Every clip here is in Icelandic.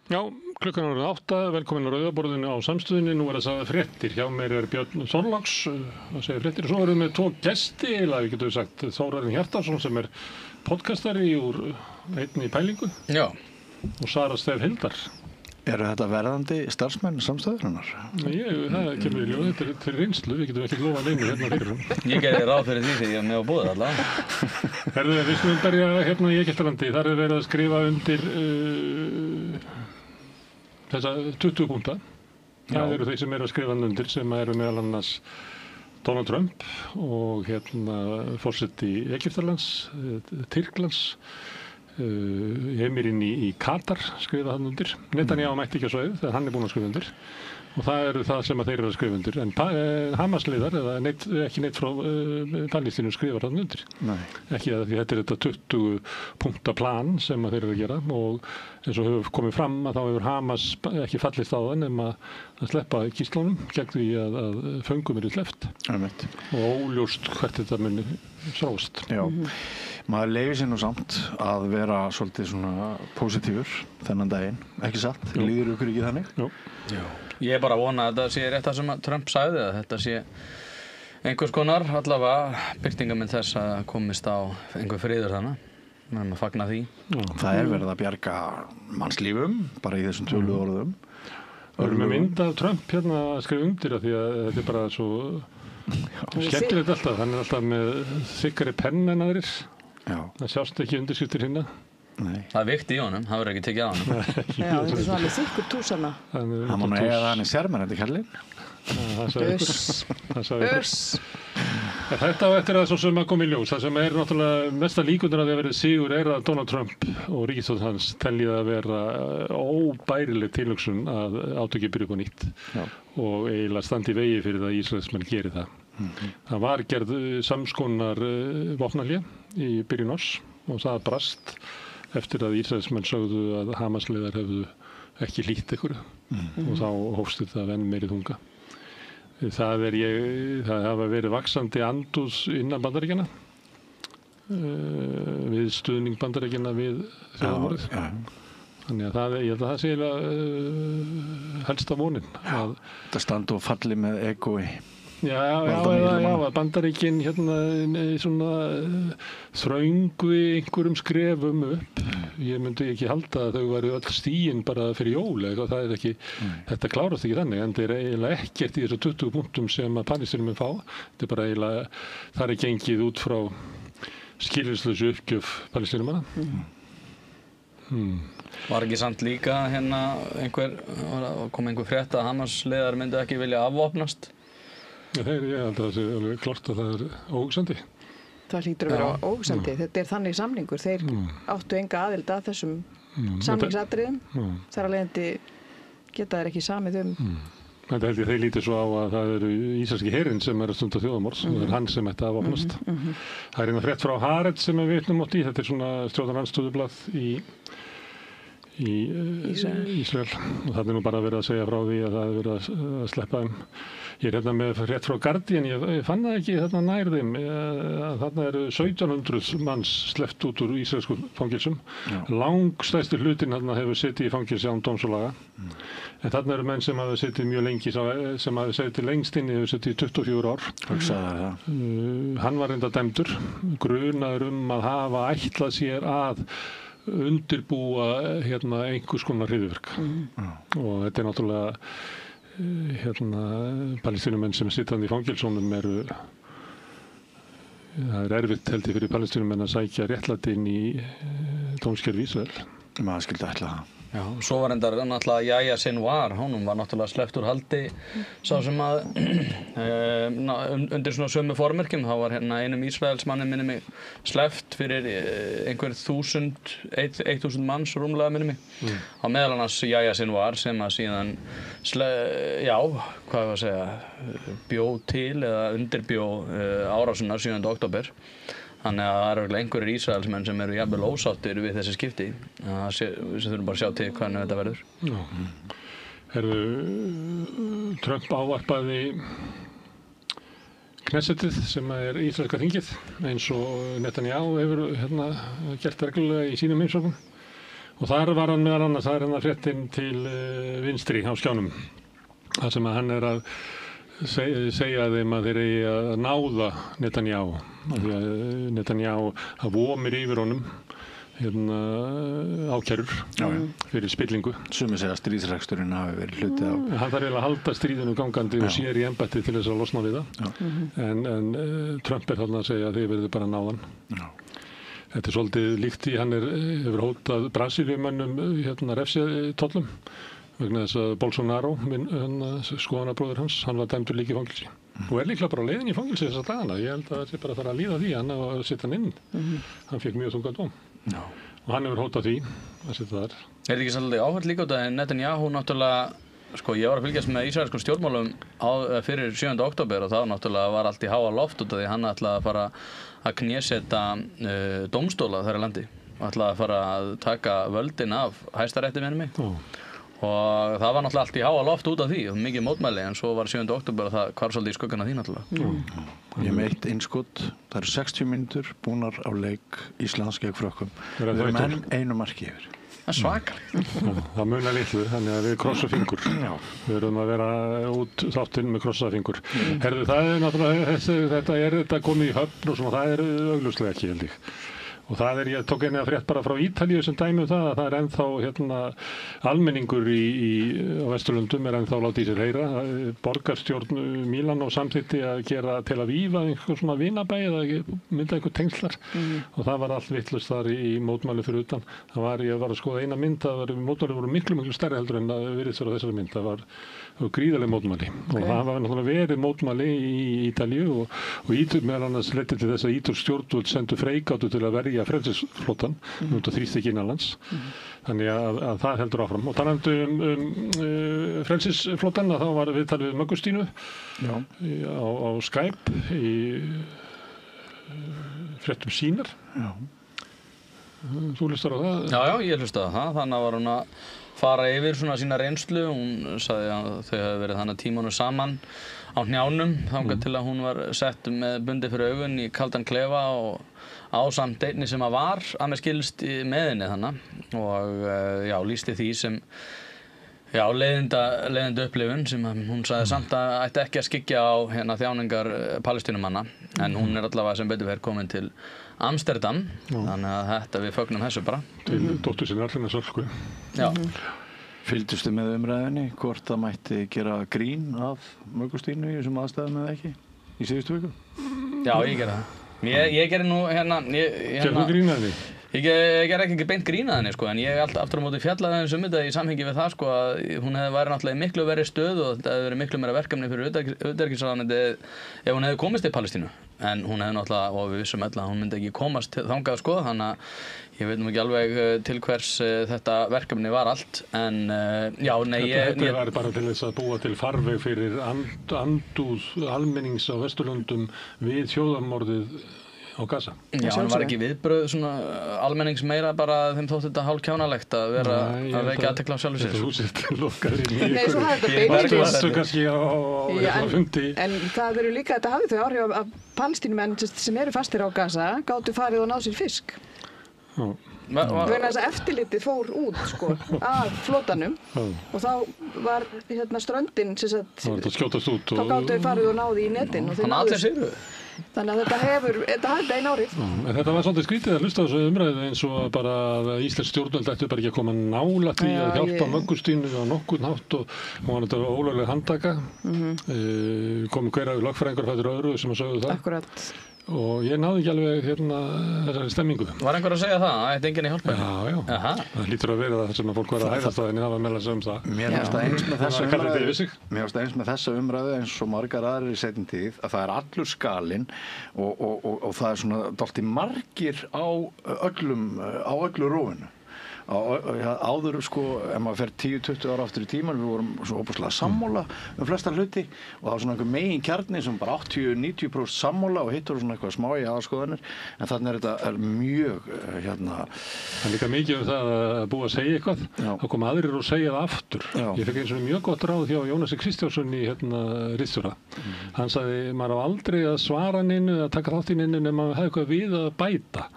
Já, klukkan er orðið 8, velkomin á Rauðaborðinu á Samstöðinni. Nú það sagði fréttir. Hjá mér Björn Þorláks að segja fréttir. Og svo erum við 2 gesti, eða við getum sagt Þórarinn Hjartarson sem podcastari úr einni pælingu. Já. Og Sara Stef Hildar. Eru þetta verðandi starfsmenn Samstöðurinnar? Það kemur í ljós, þetta reynslu, við getum ekki lofað neinu hérna fyrir. Ég gerði ráð fyrir því þegar ég var með á búið allavega. Herðu, við skulum byrja hérna í Egyptalandi. Þar verið að skrifa undir þessa 20 punkta. Það eru þeir sem að skrifa undir sem eru meðal annars Donald Trump og forseti Egyptalands, Tyrklands, Emirinn í Katar skrifa hann undir. Netanyahu mætti ekki á svæðið þegar hann búinn að skrifa undir. Og það eru það sem að þeir eru að skrifa undir. En Hamas-liðar, eða ekki neitt frá Palestínu skrifar hann undir. Nei. Ekki að því þetta er þetta 20 punkta plan sem að þeir eru að gera og eins og hefur komið fram að þá hefur Hamas ekki fallist á það nema að sleppa gíslunum gegn því að föngum eru sleppt. Og óljóst hvert þetta muni þróast. Já. Maður leyfir sér nú samt að vera svolítið svona pósitífur þennan daginn, ekki satt? Líður ykkur ekki þannig? Já. Ég er bara að vona að þetta sé rétt það sem Trump sagði, að þetta sé einhvers konar allavega birtingamind þess að komist á einhver friður þannig. Við erum að fagna því. Það er verið að bjarga mannslífum, bara í þessum töluðu orðum. Við erum með mynd af Trump hérna að skrifa undir því að þetta er bara svo skemmtilegt alltaf. Hann er alltaf með þykkari penn en aðrir. Já. Það sjást ekki undirskriftir hérna. Nei. Það er vikt í honum, það verður ekki tekið á honum. Já, þetta er svona alveg þykkur túsana. Hann má nú eiga það hann í sérmennandi kallinn. Öss. Þetta á eftir að svo sem að koma í ljós. Það sem er náttúrulega mesta líkundur að það verið sigur er að Donald Trump og ríkisstjórn hans teljið að vera óbærileg tilhugsun að átökið byrja upp á nýtt. Já. Og eiginlega standi í vegi fyrir það að Ísraelsmenn geri það. Það var gerð samskonar vopnahlé í byrjun árs og það brast eftir að Ísraelsmenn sögðu að Hamas-liðar hefðu ekki hlýtt ykkur og þá hófst þetta enn meiri þunga. Það hafa verið vaxandi andúð innan Bandaríkjanna við stuðning Bandaríkjanna við þjóðarmorðið. Þannig að ég held að það sé helsta vonin. Það standi og falli með egoi. Já, Bandaríkin svona þröngu einhverjum skrefum upp. Ég myndi ekki halda að þau væru öll stíin bara fyrir jól eða það er ekki, þetta klárast ekki þannig en það er eiginlega ekkert í þessu 20 punktum sem að Palestínum fá. Þetta er bara eiginlega, það er gengið út frá skilyrðislausu uppgjöf Palestínumanna. Var ekki samt líka kom einhver frétt að Hamas-liðar myndi ekki vilja afvopnast? Ég held að það sé alveg klart að það er óhugsandi. Það hlýtur að vera óhugsandi. Þetta er þannig samningur. Þeir áttu enga aðild að þessum samningsatriðum. Þar að leiðandi geta þeir ekki samið Þetta held ég þeir lítið svo á að það eru ísraelski herinn sem er að stunda þjóðarmorð og það er hann sem ætti að vopnast. Það er frétt frá Haaretz sem við vitnum átt í. Þetta er svona stjórnarandstöðublað í Ísrael og það er nú bara verið að segja frá því að það er verið að sleppa þeim. Ég er með frétt frá Guardian, ég fann það ekki þarna nær þeim að þarna eru 1700 manns sleppt út úr ísraelsku fangelsum. Langstærsti hlutinn þarna hefur setið í fangelsi án dóms og laga. En þarna eru menn sem hafa setið mjög lengi, sem hafa setið lengst inni, hefur setið í 24 ár. Hann var reynda dæmdur, grunaður að hafa ætlað sér að undirbúa einhvers konar hryðjuverk. Og þetta er náttúrulega Palestínumenn sem sitja í fangelsónum það er erfitt held ég fyrir Palestínumenn að sækja réttlæti inn í dómskerfi Ísrael. Maður skildi ætla það. Já, svo var náttúrulega Yahya Sinwar, honum var náttúrulega sleppt úr haldi sá sem að undir svona sömu formerkjum, þá var einum Ísraelsmanni minni mig sleppt fyrir einhver 1000 manns rúmlega minni mig. Á meðal annars Yahya Sinwar sem að síðan bjó til eða undirbjó árásunar 7. október. Þannig að það eru einhverjir Ísraelsmenn sem eru jafnvel ósáttir við þessi skipti. Við þurfum bara að sjá til hvernig þetta verður. Trump ávarpaði Knessetið sem er ísraelska þingið eins og Netanyahu hefur gert reglulega í sínum heimsóknum. Og þar var hann meðal annars, það hérna fréttin til vinstri á skjánum. Það sem að hann að segja þeim að þeir eigi að náða Netanyahu. Því að Netanyahu að vomir yfir honum ákærur fyrir spillingu. Sumir segja að stríðsreksturinn hafi verið hluti af... Hann þarf eiginlega að halda stríðinu gangandi og sér í embætti til þess að losna við það. En Trump þarna að segja að þeir verður bara náðan. Þetta svolítið líkt í, hann hefur hótað Brasilíumönnum refsitollum vegna þess að Bolsonaro, skoðanabróðir hans, hann var dæmdur líka í fangilsi. Og líklega bara á leiðin í fangilsi þessa dagana. Ég held að það sé bara að fara að líða því, hann að setja hann inn. Hann fékk mjög þungan dóm. Og hann hefur hótað því að setja þar. Þetta ekki svolítið áhört líka út að Netanyahu náttúrulega, ég var að fylgjast með ísraelskum stjórnmálum fyrir 7. október og það náttúrulega var allt í háa loft út af því hann ætlaði að fara að knésetta dómstóla þar í landi. Ætlaði að fara að taka völdin af Hæstarétti minnir mig. Og það var náttúrulega allt í háa loft út af því og mikið mótmæli en svo var 7. október og það hvarf svolítið í skuggan af því náttúrulega. Ég með eitt innskot, það eru 60 mínútur búnar á leik Íslands gegn Frökkum. Við erum enn einu marki yfir. Það er svakalegt. Það munar litlu, þannig að við krossa fingur. Við erum að vera út þáttinn með krossa fingur. Herðu, það náttúrulega, þetta komið í höfn og svona, það augljóslega ekki held ég. Og það ég tók einnig að frétt bara frá Ítalíu sem dæmi það að það ennþá almenningur á Vesturlöndum ennþá látið í sér heyra. Borgarstjórn Mílanó samþykkti að gera Tel Aviv að einhver svona vinabæ eða mynda einhver tengslar og það var allt vitlaust þar í mótmæli fyrir utan. Ég var að skoða eina mynd, mótmæli voru miklu stærri heldur en það virðist vera þessari mynd. Það var gríðarleg mótmæli og það var náttúrulega verið mótmæli í Ítalíu og meðal annars leiddi til þess að ítölsk stjórnvöld sendu freigátu til að verja frelsisflóttann út á þrýstik innanlands. Þannig að það heldur áfram. Og talandi frelsisflóttann þá var viðtal við Möggu Stínu á Skype í fréttum sínar. Þú hlustar á það? Já, ég hlustaði á það. Þannig var hún að fara yfir svona sína reynslu. Hún sagði að þau hefði verið þannig tímanu saman á hnjánum þangað til að hún var sett með bundi fyrir augun í kaldan klefa og ásamt einni sem að var að mér skilst með henni þannig og lýsti því sem leiðinda upplifun sem hún sagði samt að ætti ekki að skyggja á þjáningar Palestínumanna en hún allavega sem betur verið komin til Amsterdam þannig að við fögnum þessu bara til dóttur sinni Arlínar Sölku. Fylgdustu með umræðinni hvort það mætti gera grín af Möggu Stínu í þessum aðstæðum eða ekki í síðustu viku? Já, ég gerði það. Ég gerði nú Gerðu grín að henni? Ég gerði ekki beint grín að henni en ég aftur á móti fjallaði aðeins þetta í samhengi við það að hún hefði væri náttúrulega í miklu verri stöðu og þetta hefði verið miklu meira verkefni fyrir utanríkisráðuneytið ef hún hefði komist til Palestínu en hún hefði náttúrulega og við vissum öll að hún myndi ekki komast þangað þannig að ég veit nú ekki alveg til hvers þetta verkefni var allt en Þetta var bara til þess að búa til farveg fyrir andúð almennings á Vesturlöndum við þjóðarmorðið á Gaza. Já, hann var ekki viðbröð svona almennings meira bara þeim þótt þetta hálf kjánalegt að vera að vekja athygli á sjálfu sér. Þetta húsið lokaði í Nei, svo hafði þetta beinlínis kannski á fundi. En það eru líka, þetta hafði þau áhrif að Palestínumenn sem eru fastir á Gaza gátu farið og náð sér fisk. Vegna þess að eftirlitið fór út að flótanum og þá var ströndin þá skjótast út þá gátu þau farið og náði í netin og Þannig allir sigruðu. Þannig að þetta hafði ein áhrif. Þetta var svolítið skrítið að hlusta á þessu umræðu eins og bara að íslensk stjórnvöld ættu bara ekki að koma nálægt því að hjálpa Möggu Stínu á nokkurn hátt og hún var þetta ólögleg handtaka. Komu hverja lögfræðingar fættur öðru sem að sögðu það. Akkurat. Og ég náði ekki alveg þessari stemmingu. Var einhver að segja það? Það ætti enginn í hjálpa? Já. Það lítur að vera það sem að fólk var að hæðast að henni hafa meðal þess það. Mér finnst það eins með þessa umræðu eins og margar aðrir í seinni tíð að það allur skalinn og það svona dálítið margir á öllu rófinu. Áður ef maður fer 10-20 ára aftur í tíman við vorum svo óbúslega sammála flesta hluti og það var svona einhver megin kjarni sem bara 80-90% sammála og hitt voru svona eitthvað smá í aðskoðanir en þannig þetta mjög Það er líka mikið það að búa að segja eitthvað þá koma aðrir og segja það aftur. Ég fekk eins og mjög gott ráð hjá Jónasi Kristjánsson í ritstjóra. Hann sagði maður á aldrei að svara neinu eða taka þátt í neinu nema maður hefði eitthvað við að bæta.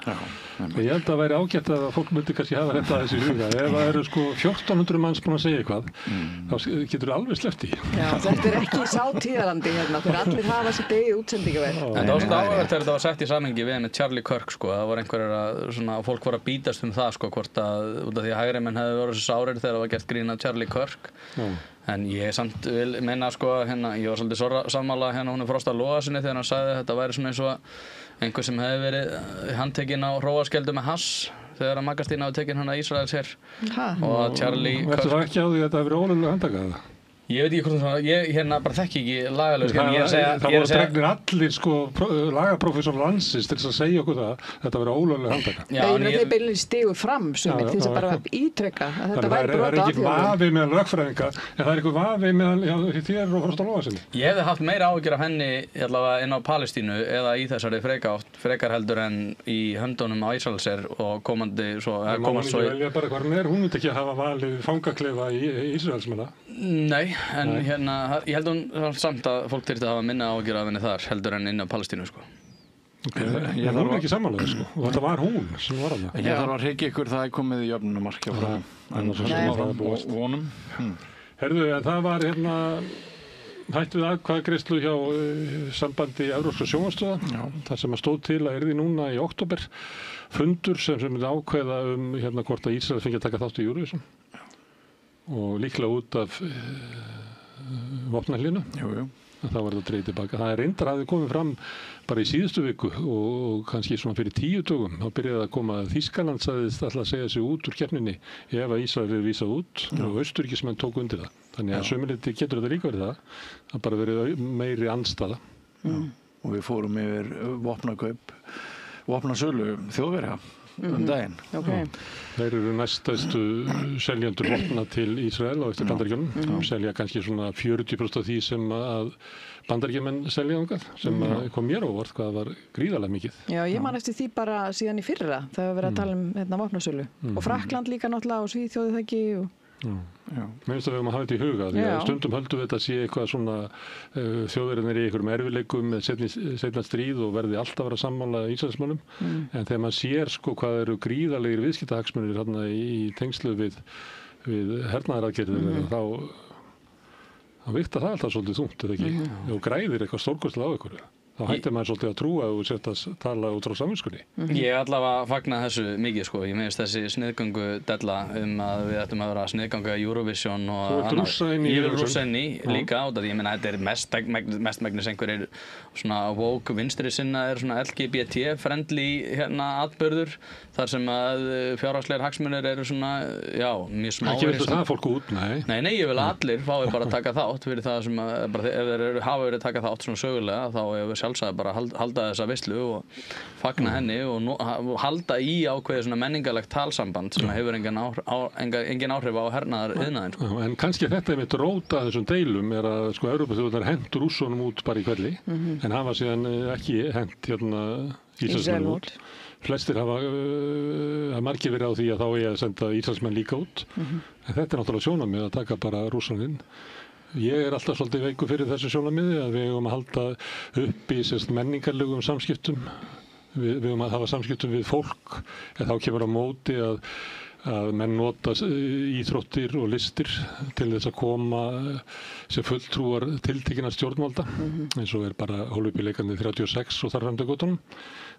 Ég held að væri ágætt að fólk myndi kannski hafa þetta þessi huga. Ef það eru sko 1400 manns búin að segja eitthvað, þá getur alveg sleppt í. Já, þetta ekki sátíðarandi hérna, þegar allir hafa sitt eigið útsendingaverð. En það var svona áhugavert þegar þetta var sett í samhengi við með Charlie Kirk, sko. Það var einhverjir að fólk var að bítast það, sko, hvort út af því að hægri menn hefði verið svo sárir þegar það var gert grín af Charlie Kirk. En ég samt vil meina, sko, ég var svolítið sammála hún Frosta Logasyni þegar hann sagði að þetta væri svona eins og einhver sem hefði verið handtekinn á hróaskjöldu með hass þegar að Maggastína hafi tekinn hann að Ísraels her og að Charlie Kirk... Verður það ekki á því að þetta hefur verið ólöglega handtakað? Ég veit ekki hvort það, ég bara þekki ekki lagalega, en ég er að segja... Það voru dregnir allir, sko, lagaprófessor landsins til þess að segja okkur það, þetta verið ólöglega handtaka. Ég meina þeir beinlega stigu fram sumir til þess að bara ítrekka að þetta væri brot á Það er ekki vafi meðal lögfræðinga, en það er eitthvað vafi meðal þér og Frosta Logasyni. Ég hefði haft meira áhyggjur af henni allavega inn á Palestínu eða í þessari frekar heldur en í höndunum á Ísraelsher og komandi svo... Nei, en ég held hún samt að fólk þyrfti að hafa minna áhyggjur af henni þar heldur en inn á Palestínu, sko. Ég var ekki samanlega, sko, og þetta var hún sem var að það. Ég þarf að hryggja ykkur, það er komið í jöfnumarkja frá vonum. Herðu, en það var hætt við atkvæðagreiðslu hjá sambandi Evrópska sjónvarpsstöðva, þar sem að stóð til að yrði núna í október fundur sem myndi ákveða hvort að Ísrael fengi að taka þátt í Eurovision. Og líklega út af vopnahlínu. Það var þetta dreigð tilbaka. Það er reyndar að það komið fram bara í síðustu viku og kannski svona fyrir 10 dögum. Þá byrjaði að koma að Þýskaland sagðist alltaf að segja sig út úr keppninni ef að Ísrael er vísað út og Austurríkismenn tóku undir það. Þannig að sömuleyti getur þetta líka verið það. Það bara verið meiri andstaða. Og við fórum yfir vopnasölu Þjóðverja. Daginn. Þeir eru næstæstu seljendur vopna til Ísrael á eftir Bandaríkjunum. Selja kannski svona 40% af því sem að Bandaríkjamenn selja þangað, sem kom mér á óvart hvað var gríðarlega mikið. Já, ég man eftir því bara síðan í fyrra þegar við verið að tala um vopnasölu. Og Frakkland líka náttúrulega og Svíþjóð það ekki. Mér finnst að við höfum að hafa þetta í huga því að stundum höldum við þetta að sé eitthvað svona Þjóðverjarnir í einhverjum erfiðleikum með seinna stríð og verði alltaf að vera sammála Ísraelsmönnum en þegar maður sér sko hvað eru gríðarlegir viðskiptahagsmunir þarna í tengslu við hernaðaraðgerðir þá vigtar það alltaf svolítið þungt eða ekki og græðir eitthvað stórkostlega á ykkur. Þá hættir maður svolítið að trúa og setja að tala út frá samvinskunni. Ég allavega fagna þessu mikið, sko. Ég meðist þessi sniðgöngu della að við ættum að vera að sniðganga Eurovision og annað. Ég vil rússa inn í líka á þetta. Ég meina þetta er mestmegnis einhverjir svona woke vinstri sinna svona LGBT-friendly atburður þar sem að fjárhagslegir hagsmunir eru svona, mjög smáir. Ekki viltu það fólk út, nei. Nei, ég vil að allir fái bara að taka þátt fyrir það sem að, bara ef þeir hafa verið að taka þátt svona sögulega, þá hefur sjálfsagt bara halda þessa veislu og fagna henni og halda í ákveðið svona menningarlegt talsamband sem hefur engin áhrif á hernaðar iðnaðinn. Sko. En kannski þetta er mitt róta þessum deilum er að sko Evrópuþjóðirnar hent Rússunum út bara í hvelli en hafa síðan ekki hent Ísraelsmönnum út. Flestir hafa margir verið á því að þá eigi að senda Ísraelsmenn líka út en þetta er náttúrulega sjónarmið að taka bara Rússaninn. Ég er alltaf svolítið veikur fyrir þessu sjónarmiði að við eigum að halda upp í menningarlegum samskiptum. Við eigum að hafa samskiptum við fólk en þá kemur á móti að menn nota íþróttir og listir til þess að koma sem fulltrúar tiltekinna stjórnvalda eins og er bara Ólympíuleikarnir 36 og þar fram til götunum.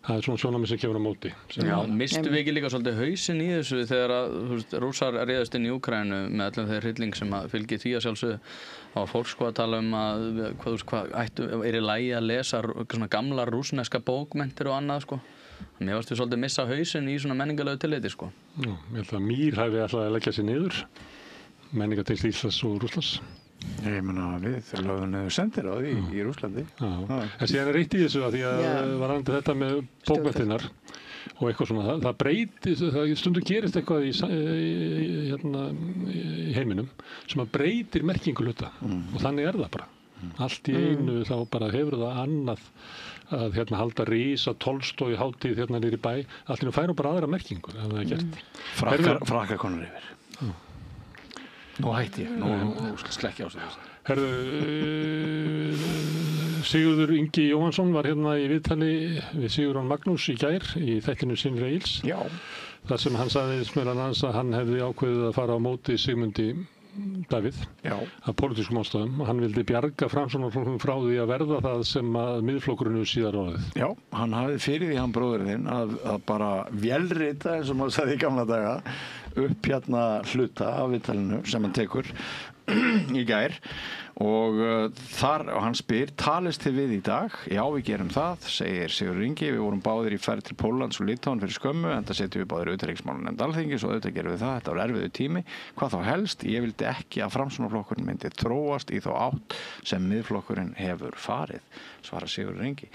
Það er svona sjónarmið sem kemur á móti. Já, mistum við ekki líka svolítið hausinn í þessu þegar að Rússar réðast inn í Úkraínu með öllum þeir hrylling sem að fylgir því að sjálfsögðu. Það var fólk sko að tala um að er í lagi að lesa svona gamlar rússneska bókmenntir og annað sko. Mér varst við svolítið missa hausinn í svona menningarlegu tilliti sko. Já, ég held að Mýr hafi alltaf að leggja sér niður menningartengsl Íslands og Rússlands. Ég meina við lögðum niður sendir á því í Rússlandi. En síðan er eitt í þessu að því að varðandi þetta með bókmenntirnar og eitthvað svona, það breytist, stundum gerist eitthvað í heiminum sem að breytir merkingu hluta og þannig er það bara. Allt í einu þá bara hefur það annað að halda risa Tolstói hátíð niður í bæ, allt í einu færum bara aðra merkingu en það er gert. Frakkakonur yfir. Nú hætti ég, nú slekkja á sig þessu. Herðu, Sigurður Ingi Jóhannsson var í viðtali við Sigurjón Magnús í gær í þættinu Sinri Eils. Já. Það sem hann sagði meðal annars að hann hefði ákveðið að fara á móti Sigmundi Davíð af pólitískum ástæðum. Hann vildi bjarga Framsóknarflokknum frá því að verða það sem að Miðflokkurinn síðar orðið. Já, hann hafði fyrir því hann bróðurinn að bara vélrita, eins og maður sagði í gamla daga, upp hérna hluta af viðtalinu sem hann tekur í gær og þar hann spyr, talist þið við í dag? Já, við gerum það, segir Sigurður Ingi. Við vorum báðir í ferð til Póllands og Litáen fyrir skömmu, enda setjum við báðir utanríkismálanefnd Alþingis og auðvitað gerum við það. Þetta var erfiður tími. Hvað þá helst? Ég vildi ekki að Framsóknarflokkurinn myndi þróast í þá átt sem Miðflokkurinn hefur farið, svara Sigurður Ingi.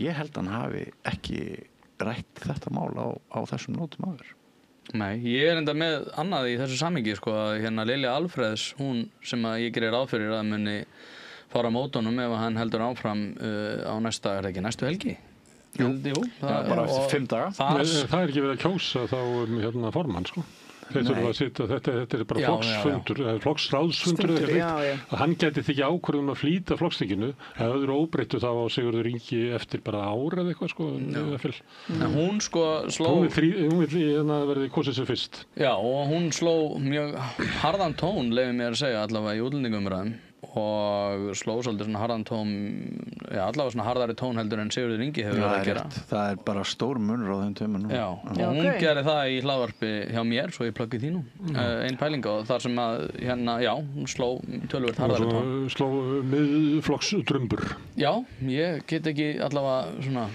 Ég held hann hafi ekki rætt þetta mál á þessum nótum áður. Nei, ég enda með annað í þessu samhengi sko, að hérna Lilja Alfreðs, hún sem að ég gerir ráð fyrir að muni fara á mótunum ef hann heldur áfram á næsta, er það ekki næstu helgi? Jú, það bara eftir 5 daga. Það er ekki verið að kjósa þá hérna formann sko. Þeir þurfa að sitja, þetta er bara flokksfundur, flokksráðsfundur að hann gæti þykja ákvörðum að flýta flokksþinginu eða öðru óbreyttu þá á Sigurður Ingi eftir bara ár eða eitthvað sko. Hún sko sló... Hún vill verði kosið sér fyrst. Já, og hún sló mjög harðan tón, leyfi mér að segja, allavega í útlendingaumræðum og sló svolítið svona harðan tón, já, allavega svona harðari tón heldur en Sigurður Ingi hefur verið að gera. Það er bara stór munur á þeim tömum nú. Já, og hún gerði það í hlaðvarpi hjá mér, svo ég pluggi því nú, ein pæling og þar sem að hérna, já, hún sló töluvert harðari tón. Sló miðflokksdrumbur. Já, ég get ekki allavega svona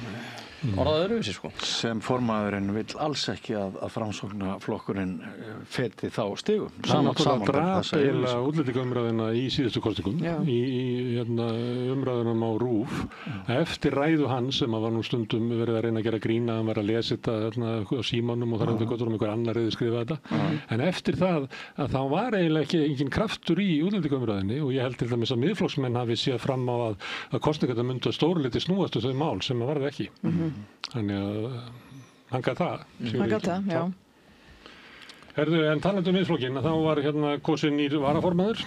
orðað öðruvísi sko. Sem formaðurinn vill alls ekki að Framsóknarflokkurinn feti þá stigum. Það drap eiginlega útlendingaumræðina í síðustu kosningum, í umræðunum á RÚV, eftir ræðu hans sem var nú stundum verið að reyna að gera grína, hann var að lesa þetta á símanum og þar undir göttunum einhver annar reyði skrifa þetta. En eftir það að þá var eiginlega engin kraftur í útlendingaumræðinni og ég held til dæmis að miðflokksmenn hafi séð fram á að kosningarnar myndu að stórliti snúast þau mál sem var það ekki. Þannig að hann gat það. Hann gat það, já. Herðu, en talandi Miðflokkinn, þá var hérna kosinn nýr varaformaður,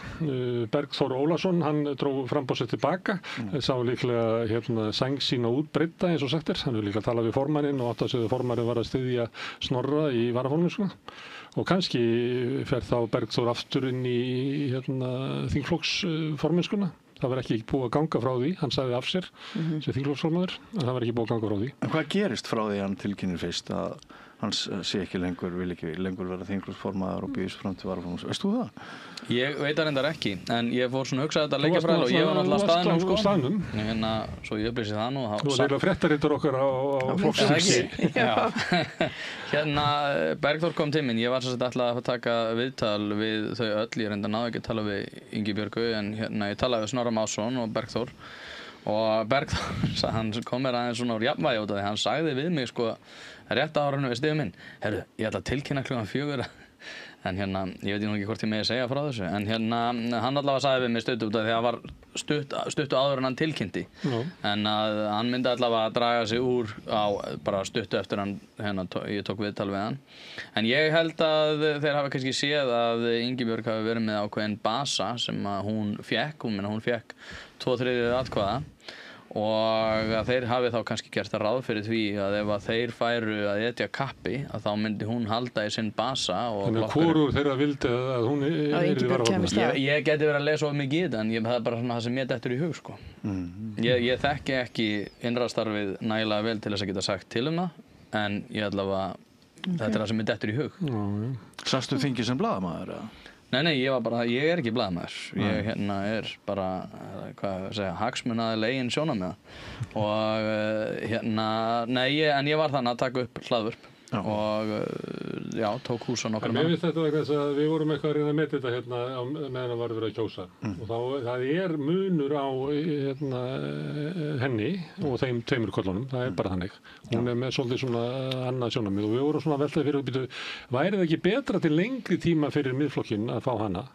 Bergþór Ólason, hann dró framboð sitt tilbaka, sá líklega hérna sæng sína útbreidda eins og sagt er, hann hefur líka talað við formanninn og átt að segja að formanninn var að styðja Snorra í varaformennsku og kannski fer þá Bergþór aftur inn í hérna þingflokksformennskuna. Það var ekki búið að ganga frá því, hann sagði af sér sem þingflokksformaður, en það var ekki búið að ganga frá því. En hvað gerist frá því hann tilkynir fyrst að hann sé ekki lengur, vil ekki lengur vera þingflokksformaður og býðist fram til varaformanns? Veist þú það? Ég veit það reyndar ekki, en ég fór svona að hugsa þetta leikjafræðilega og ég var náttúrulega á staðnum sko. Hérna, svo ég upplýsi það nú. Þú var eiginlega fréttarittur okkar á flokksþingi. Hérna, Bergþór kom til mín, ég var svolítið ætlað að taka viðtal við þau öll, ég reyndar náði ekki að tala við Ingi Björgu, en hérna, ég talaði við Snorra Másson og Bergþór og Bergþór, hann kom mér aðeins svona úr jafnvægi út af því, hann sagði við mig sko, rétt á árinu við stifu minn, herru, ég ætla að tilkynna klukkan 4 en hérna, ég veit nú ekki hvort ég megi segja frá þessu, en hérna, hann allavega sagði við mig stuttu út af því að það var stuttu áður en hann tilkynnti, en að hann myndi allavega að draga sig úr á bara stuttu eftir hann, hérna, ég tók viðtal við hann, en ég held að þeir hafa kannski séð að Ingibjörg hafi verið með ákveðin basa sem að hún fékk 2/3 atkvæða og að þeir hafi þá kannski gert að ráð fyrir því að ef að þeir færu að etja kappi að þá myndi hún halda í sinn basa og þannig að hvorur þeirra vildi að hún yrði varaformaður? Ég geti verið að lesa of mikið í þetta en það er bara svona það sem mér dettur í hug sko. Ég þekki ekki innrastarfið nægilega vel til þess að geta sagt til það en ég allavega þetta er það sem mér dettur í hug. Sastu þingið sem blaðamaður eða? Nei, ég er ekki blaðamaður. Ég hérna er bara, hagsmunaðileg eigin sjónarmiða og hérna, en ég var þannig að taka upp hlaðvörp og já, tók hús á nokkrum mann. Mér finnst þetta vegna þess að við vorum eitthvað að reyna að meta þetta hérna meðan það var verið að kjósa og það er munur á hérna, henni og þeim tveimur kollunum, það er bara þannig. Hún er með svolítið svona annað sjónarmið og við vorum svona veltaði fyrir uppbyttu, væri það ekki betra til lengri tíma fyrir Miðflokkinn að fá hana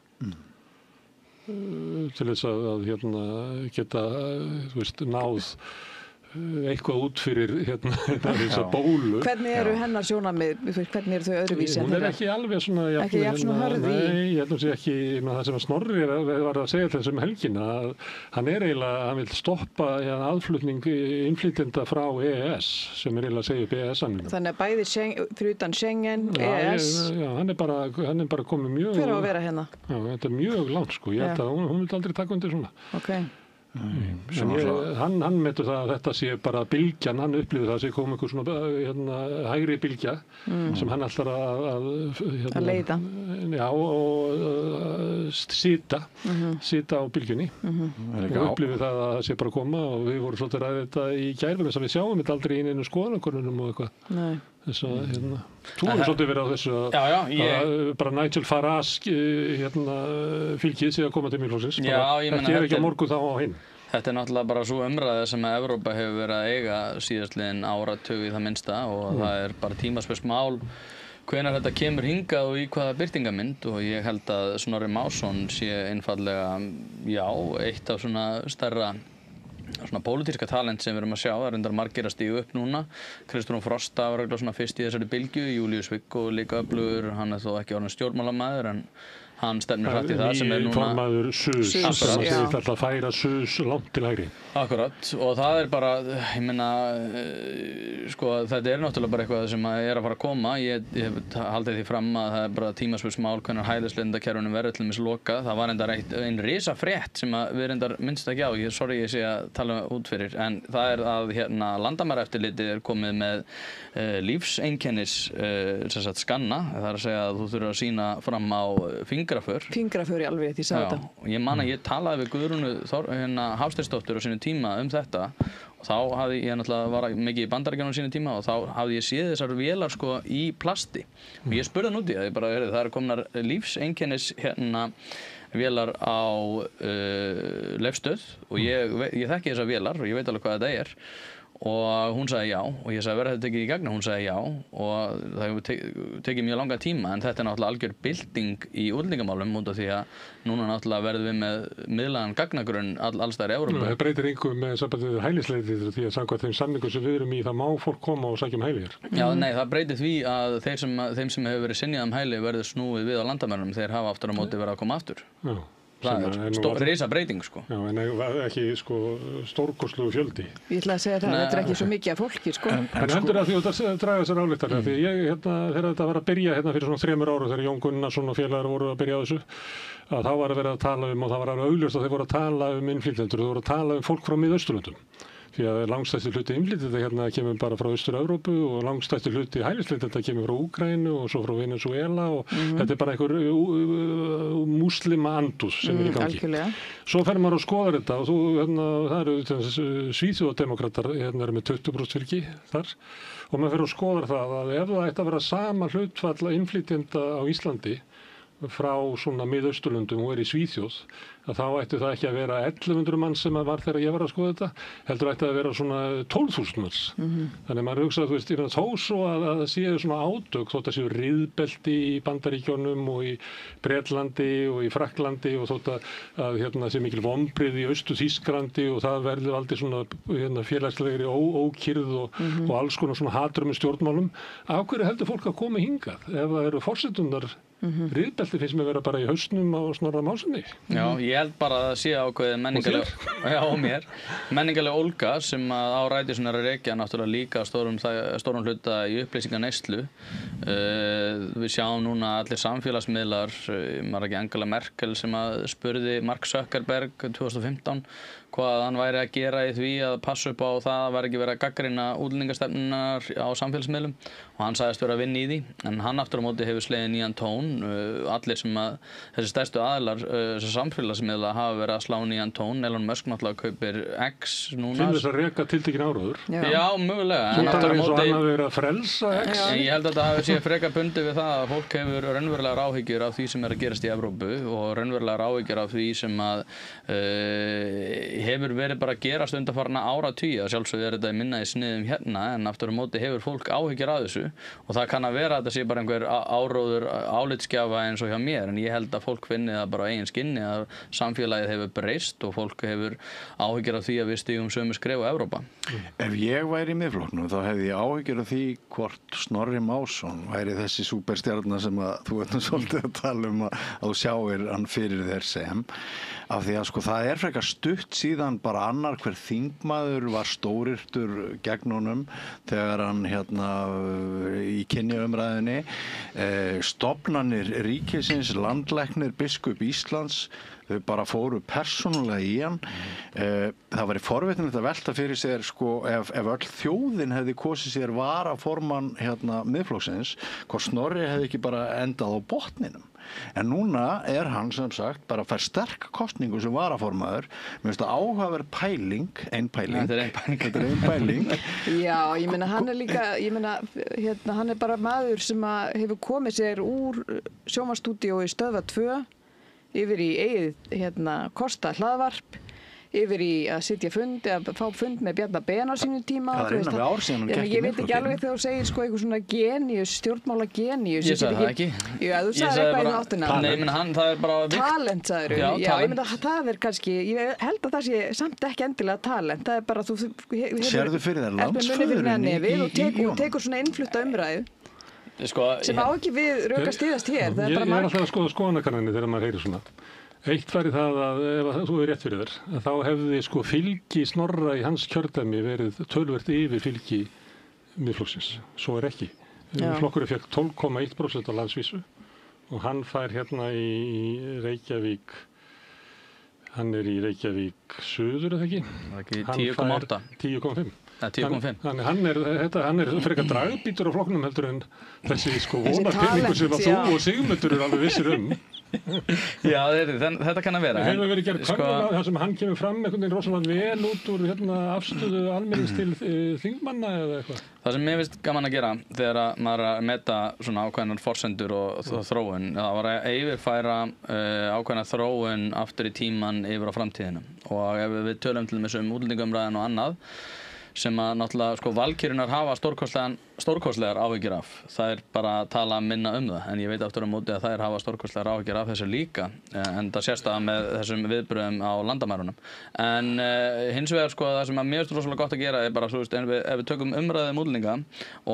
til þess að hérna, geta, þú veist, náð eitthvað út fyrir þessa bólu. Hvernig eru hennar sjónarmið, hvernig eru þau öðruvísi en þeirra? Hún ekki alveg svona... Ekki jafn svona hörð í? Nei, ég held að hún sé ekki, það sem að Snorri var að segja þessum helgina, að hann eiginlega, hann vil stoppa aðflutning innflytjenda frá EES, sem eiginlega að segja upp EES-samningum. Þannig að bæði fyrir utan Schengen, EES... Já, hann er bara komið mjög... Hver á að vera hérna? Já, þetta er mjög langt, sko. Ég held að hún vil aldrei taka undir svona. Okay. Hann metur það að þetta sé bara bylgjan, hann upplifir það að sé komið einhver svona hægri bylgja sem hann ætlar að leiða og sita á bylgjunni og upplifir það að það sé bara að koma og við vorum svolítið ræðið þetta í gær þess að við sjáum þetta aldrei í einu skoðanakönnunum og eitthvað þess að þú hefur svolítið verið á þessu að bara Nigel Farage fylgið sé að koma til Miðflokksins ekki ekki á morgun þá á hinn. Þetta er náttúrulega bara svo umræða sem að Evrópa hefur verið að eiga síðastliðin áratug í það minnsta og það er bara tímaspursmál hvenær þetta kemur hingað og í hvaða birtingamynd og ég held að Snorri Másson sé einfallega, eitt af svona stærra svona pólitíska talent sem við erum að sjá, það er reyndar margir að stígu upp núna. Kristrún Frosta var svona fyrst í þessari bylgju, Júlíus Viggo líka öflugur, hann er þó ekki orðinn stjórnmálamaður en hann stefnir hratt í það sem er núna formaður SUS sem að segja alltaf að færa SUS langt til hægri. Akkurat og það er bara, ég meina sko þetta er náttúrulega bara eitthvað sem er að fara að koma. Ég hef haldið því fram að það er bara tímaspursmál hvenær hælisleitendakerfunum verður til dæmis lokað. Það var reyndar ein risafrétt sem að við reyndar minnst ekki á. Sorry ég sé að tala út fyrir en það er að landamæraeftirlitið er komið með lífseinkennis skanna. Það er að segja að þú þurfir að sýna fram á fingraför í alveg, ég sagði þetta. Ég man að ég talaði við Guðrúnu Hafsteinsdóttur á sínum tíma þetta og þá hafði ég náttúrulega var mikið í Bandaríkjunum á sínum tíma og þá hafði ég séð þessar vélar sko í plasti og ég spurði hann út í það, það eru komnar lífseinkennis vélar á Leifsstöð og ég þekki þessar vélar og ég veit alveg hvað þetta er og hún sagði já og ég sagði verður þetta tekið í gegn og hún sagði já og það hefur tekið mjög langa tíma en þetta er náttúrulega algjör bylting í útlendingamálum út af því að núna náttúrulega verðum við með miðlægan gagnagrunn allstaðar í Evrópu. Það breytir einhver með sambandið hælisleitið því að samkvæmt þeim samningum sem við erum í það má fólk koma og sækja hæli hér. Já, nei, það breytir því að þeim sem hefur verið synjað hæli verður snúið við á landamærunum þeir hafa aftur á móti verið að koma aftur. Já. Það er risa breyting sko. Já, en ekki sko stórkostlegur fjöldi. Ég ætla að segja það, þetta er ekki svo mikið af fólki sko. En heldur að því að draga þessar ályktanir því ég þegar þetta var að byrja fyrir svona 3 árum þegar Jón Gunnarsson og félagar voru að byrja á þessu að þá var að vera að tala og það var alveg augljóst að þeir voru að tala innflytjendur, þeir voru að tala fólk frá Miðausturlöndum. Því að langstæsti hluti innflytjenda kemur bara frá Austur-Evrópu og langstæsti hluti hælisleitenda kemur frá Úkraínu og svo frá Venezuela og þetta er bara einhver múslima andúð sem er í gangi. Algjörlega. Svo fer maður að skoða þetta og það eru Svíþjóðademókratar eru með 20% fylgi þar og maður fer að skoða það að ef það ætti að vera sama hlutfall innflytjenda á Íslandi frá svona Miðausturlöndum og í Svíþjóð að þá ætti það ekki að vera 1100 manns sem var þegar ég var að skoða þetta heldur ætti að vera svona 12.000 manns þannig að maður hugsa að þó svo að það séu svona átök þótt að séu riðbelti í Bandaríkjunum og í Bretlandi og í Frakklandi og þótt að sé mikil vonbrigði í Austur-Þýskalandi og það verður aldrei svona félagslegri ókyrrð og alls konar svona hatur með stjórnmálum af hverju heldur fólk að koma hingað ef það eru forsetunnar riðbelti finnst mér vera bara í hausnum á Snorra Mássyni. Já, ég held bara að það sé ákveðið menningaleg ólga sem á rætisuna er að rekja náttúrulega líka stórum hluta í upplýsinganeyslu. Við sjáum núna allir samfélagsmiðlar, maður ekki Angela Merkel sem að spurði Mark Zuckerberg 2015 hvað hann væri að gera í því að passa upp á það að væri ekki verið að gagnrýna útlendingastefnunar á samfélagsmiðlum og hann sagðist vera að vinna í því en hann aftur á móti hefur slegið nýjan tón allir sem að þessi stærstu aðilar þessi samfélagsmiðla hafa verið að slá nýjan tón Elon Musk náttúrulega kaupir X núna til þess að reka tiltekin áróður Já, mögulega Svo það er eins og hann að vera að frelsa X En ég held að það hafi séð frekar bundið við það að fólk hefur raunverulegar áhyggjur af því sem er að gerast í Evrópu og raunverulegar áhyggjur af því sem að hefur verið bara að gerast undanfarna áratugi að sjálfsögðu þetta minna í sniðum hérna en aftur á móti hefur fólk áhyggjur af þessu og það kann að vera að þetta sé bara einhver áróður álitsgjafa eins og hjá mér en ég held að fólk finni það bara á eigin skinni að samfélagið hefur breyst og fólk hefur áhyggjur af því að við stígum sömu skref á Evrópa. Ef ég væri í Miðflokknum þá hefði ég áhyggjur af því hvort Snorri Másson væri þessi súperstjarna sem að þú ert svolítið að tala að þú sjáir hann fyrir þér sem af því að sko það frekar stutt síðan bara annar hver þingmaður var stórirtur gegn honum þegar hann í kynjaumræðinni stofnanir ríkisins, landlæknir, biskup Íslands þau bara fóru persónulega í hann það væri forvitnilegt að velta fyrir sér sko ef öll þjóðin hefði kosið sér varaformann Miðflokksins hvort Snorri hefði ekki bara endað á botninum en núna hann sem sagt bara fær sterk kosningu sem varaformaður mér finnst það áhugaverð pæling þetta er ein pæling Já, ég meina hann líka hann bara maður sem hefur komið sér úr sjónvarpsstúdíói Stöðvar 2 yfir í eigið Kosta hlaðvarp yfir í að sitja fund eða fá fund með Bjarna Ben á sínum tíma það innan við ár síðan hún gekk í ég veit ekki alveg þegar þú segir sko eitthvað svona geníus, stjórnmála geníus ég sagði það ekki já, þú sagði eitthvað í áttina það er bara talent sagður já, ég myndi að það kannski ég held að það sé samt ekki endilega talent það er bara þú sérðu fyrir þér landsföðurinn og tekur svona innflutta umræðu sem á ekki við rök að styðast hér ég er alltaf að skoða skoðanakanninni þegar maður heyrir svona eitt væri það að ef þú er rétt fyrir þér þá hefði sko fylgi Snorra í hans kjördæmi verið töluvert yfir fylgi Miðflokksins svo ekki flokkurinn fékk 12,1% á landsvísu og hann fær í Reykjavík hann í Reykjavík suður eða ekki 10,8 10,5 10,5 hann frekar dragbítur á flokknum heldur en þessi sko vonapeningur sem að þú og Sigmundur alveg vissir Já, þetta kann að vera Það hefur verið gerð könnun þar sem hann kemur fram einhvern veginn rosalega vel út úr afstöðu almennings til þingmanna eða eitthvað Það sem mér finnst gaman að gera þegar maður er að meta svona ákveðnar forsendur og þróun það var að yfirfæra ákveðna þróun aftur í tíman yfir á framtíðina og ef við tölum til þess útlendingaumræðin og annað sem að náttúrulega sko valkyrjunar hafa stórkostlegar áhyggjur af. Það er bara að tala minna það, en ég veit aftur á móti að þær hafa stórkostlegar áhyggjur af þessu líka, en það sést það með þessum viðbröðum á landamærunum. En hins vegar sko það sem að mér finnst rosalega gott að gera er bara svo ef við tökum umræðu útlendinga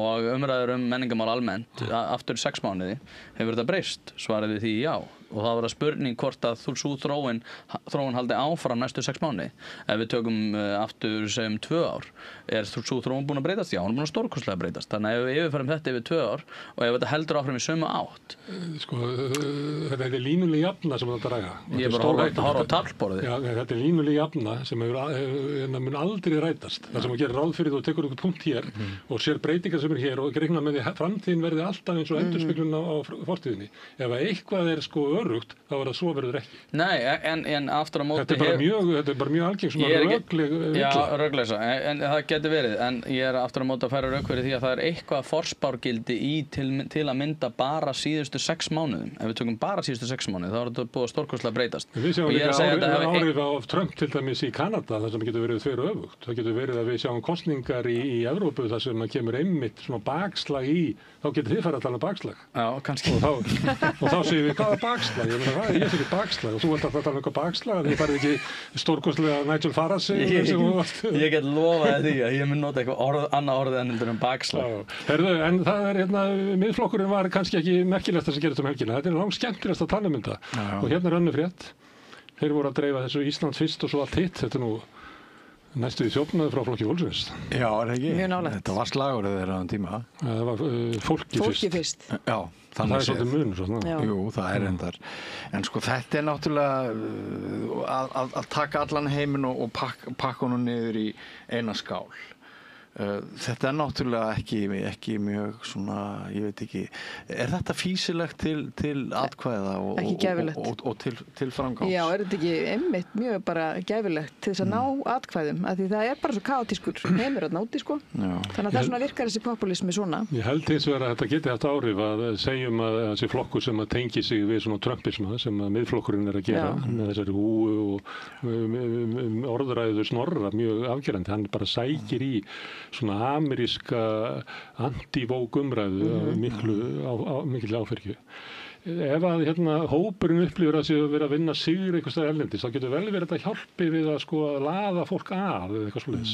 og umræður menningamál almennt aftur 6 mánuði, hefur þetta breyst? Svarið við því já. Og það var spurning hvort að sú þróun haldi áfram næstu 6 mánuði. Ef við tökum aftur segjum 2 ár, sú þróun búin að breytast? Já, hún er búin að stórkostlega breytast. Þannig að ef við yfirfærum þetta yfir 2 ár og ef þetta heldur áfram í sömu átt. Sko, þetta er línuleg jafna sem þetta ræða. Ég er bara að horfa á taflborðið. Já, þetta er línuleg jafna sem mun aldrei rætast. Það sem að gera ráð fyrir þú tekur einhvern punkt hér og sér breytingar sem hér og reikna með því framtíðin verði alltaf eins og endurspeglun á fortíðinni. Ef eitthvað sko örugt, þá það svo verður ekki. Nei, en aftur á móti þetta er bara mjög algeng svona rögleg Já, rögleysa, en það getur verið en ég er aftur á móti að færa rök fyrir því að það er eitthvað forspárgildi til að mynda bara síðustu 6 mánuðum. Ef við tökum bara síðustu 6 mánuði, þá er þetta búið stórkostlega breytast. Við sjáum líka áhrif á Trump til dæmis í Kanada, þar sem getur verið þveru öfugt. Það getur verið að við sjáum kosningar í Evrópu þar sem kemur einmitt svona bakslag í, þá getur þið farið að tala um bakslag. Já, kannski. Og þá segir við, hvað er bakslag? Ég er ekki bakslag og þú ert að tala um eitthvað bakslag þið farið ekki stórkostlega Nigel Farage Ég get lofaði því að ég mun nota eitthvað annað orðið en bakslag Herðu, en það er miðflokkurinn var kannski ekki merkilegt það sem gerist helgina þetta er langt skemmtilegast að tala um þetta og hérna er önnur frétt þeir voru að dreifa þessu Ísland fyrst og svo allt hitt þetta er nú næstu í þjófnaði frá Flokki Fólksins Já, er ekki? Mjög nálægt Þetta var slagorðið þeirra á tíma Það var fólki fyrst Já Það er svolítið munur Jú, það er endar En sko þetta er náttúrulega að taka allan heiminn og pakka honum niður í eina skál Þetta náttúrulega ekki mjög svona, ég veit ekki, þetta fýsilegt til atkvæða og til framgangs? Já, þetta ekki einmitt mjög bara gæfilegt til þess að ná atkvæðum, af því það bara svo kaotískur heimur að náti, sko. Þannig að það svona virkar þessi populismi svona. Ég held hins vegar að þetta geti haft áhrif að segjum að þessi flokkur sem að tengi sig við svona trumpisma sem að miðflokkurinn að gera með þessari húu og orðræðu Snorra mjög afgerandi, hann bara sækir í svona ameríska anti-vók umræðu mikil áfergju. Ef að hópurinn upplifir að séu verið að vinna sigur einhvers staðar erlendis, þá getur vel verið þetta hjálpi við að laða fólk að eða eitthvað svoleiðis.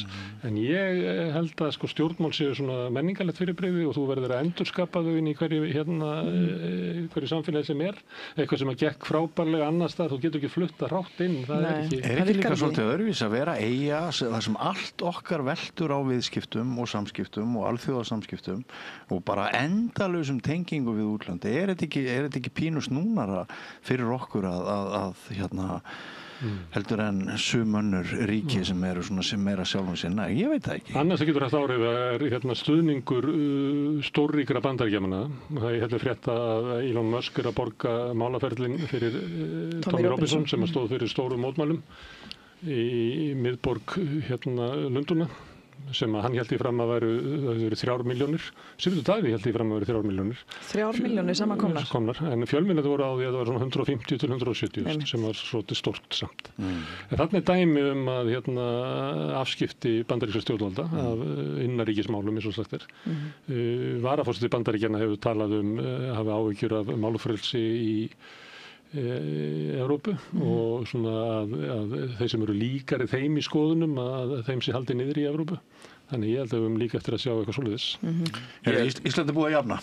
En ég held að stjórnmál séu svona menningarlegt fyrirbrigði og þú verður að endurskapa þau inn í hverju samfélagi sem eitthvað sem að gekk frábærlega annars staðar, þú getur ekki flutta hrátt inn, það ekki líka svolítið öðruvís að vera eiga þar sem allt okkar veltur á viðskiptum og samskiptum og alþjóðasamskiptum og bara endalausum tengingu við útlandi, er þetta ekki pínu snúnara fyrir okkur að heldur en sumönnur ríki sem eru svona sem meira sjálfum sinna, ég veit það ekki. Annars það getur haft áhrif stuðningur stórríkra Bandaríkjamanna. Það er frétt að Elon Musk að borga málaferlin fyrir Tommy Robinson sem stóð fyrir stórum mótmælum í miðborg Lundúna sem að hann held í fram að væru 3 milljónir. Sigurður Davíð held í fram að væru 3 milljónir. 3 milljónir samankomnar. En fjölmiðlar voru á því að það var svona 150 til 170 sem var svolítið stórt samt. En þarna dæmi að afskipti bandarískra stjórnvalda af innanríkismálum eins og sagt varaforseti Bandaríkjanna hefur talað hafi áhyggjur af málfrelsi í Evrópu og svona að þeir sem eru líkari þeim í skoðunum að þeim sé haldið niður í Evrópu. Þannig ég held að við líka eftir að sjá eitthvað svoleiðis. Ísland búið að jafna.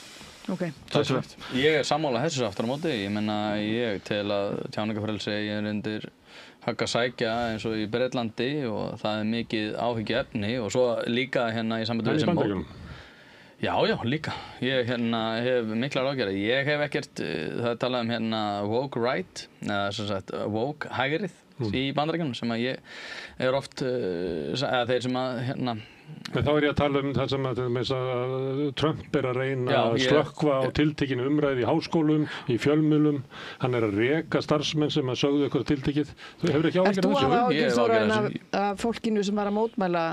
Ég sammála þessu aftur á móti. Ég menna ég tel að tjáningafrelsi er undir högg að sækja eins og í Bretlandi og það mikið áhyggjuefni og svo líka í sambandi við sem Já, líka. Ég hef miklar ágjörði. Ég hef ekkert, það talað woke right, eða sem sagt woke hægrið í Bandaríkjunum sem að ég er oft, eða þeir sem að En þá ég að tala það sem að Trump að reyna að slökkva á tiltekinu umræði í háskólum, í fjölmiðlum, hann að reka starfsmenn sem að sögðu eitthvað tiltekið. Þú hefur ekki áhyggjur af þessu? Þú hafa áhyggjur Þóra af fólkinu sem var að mótmæla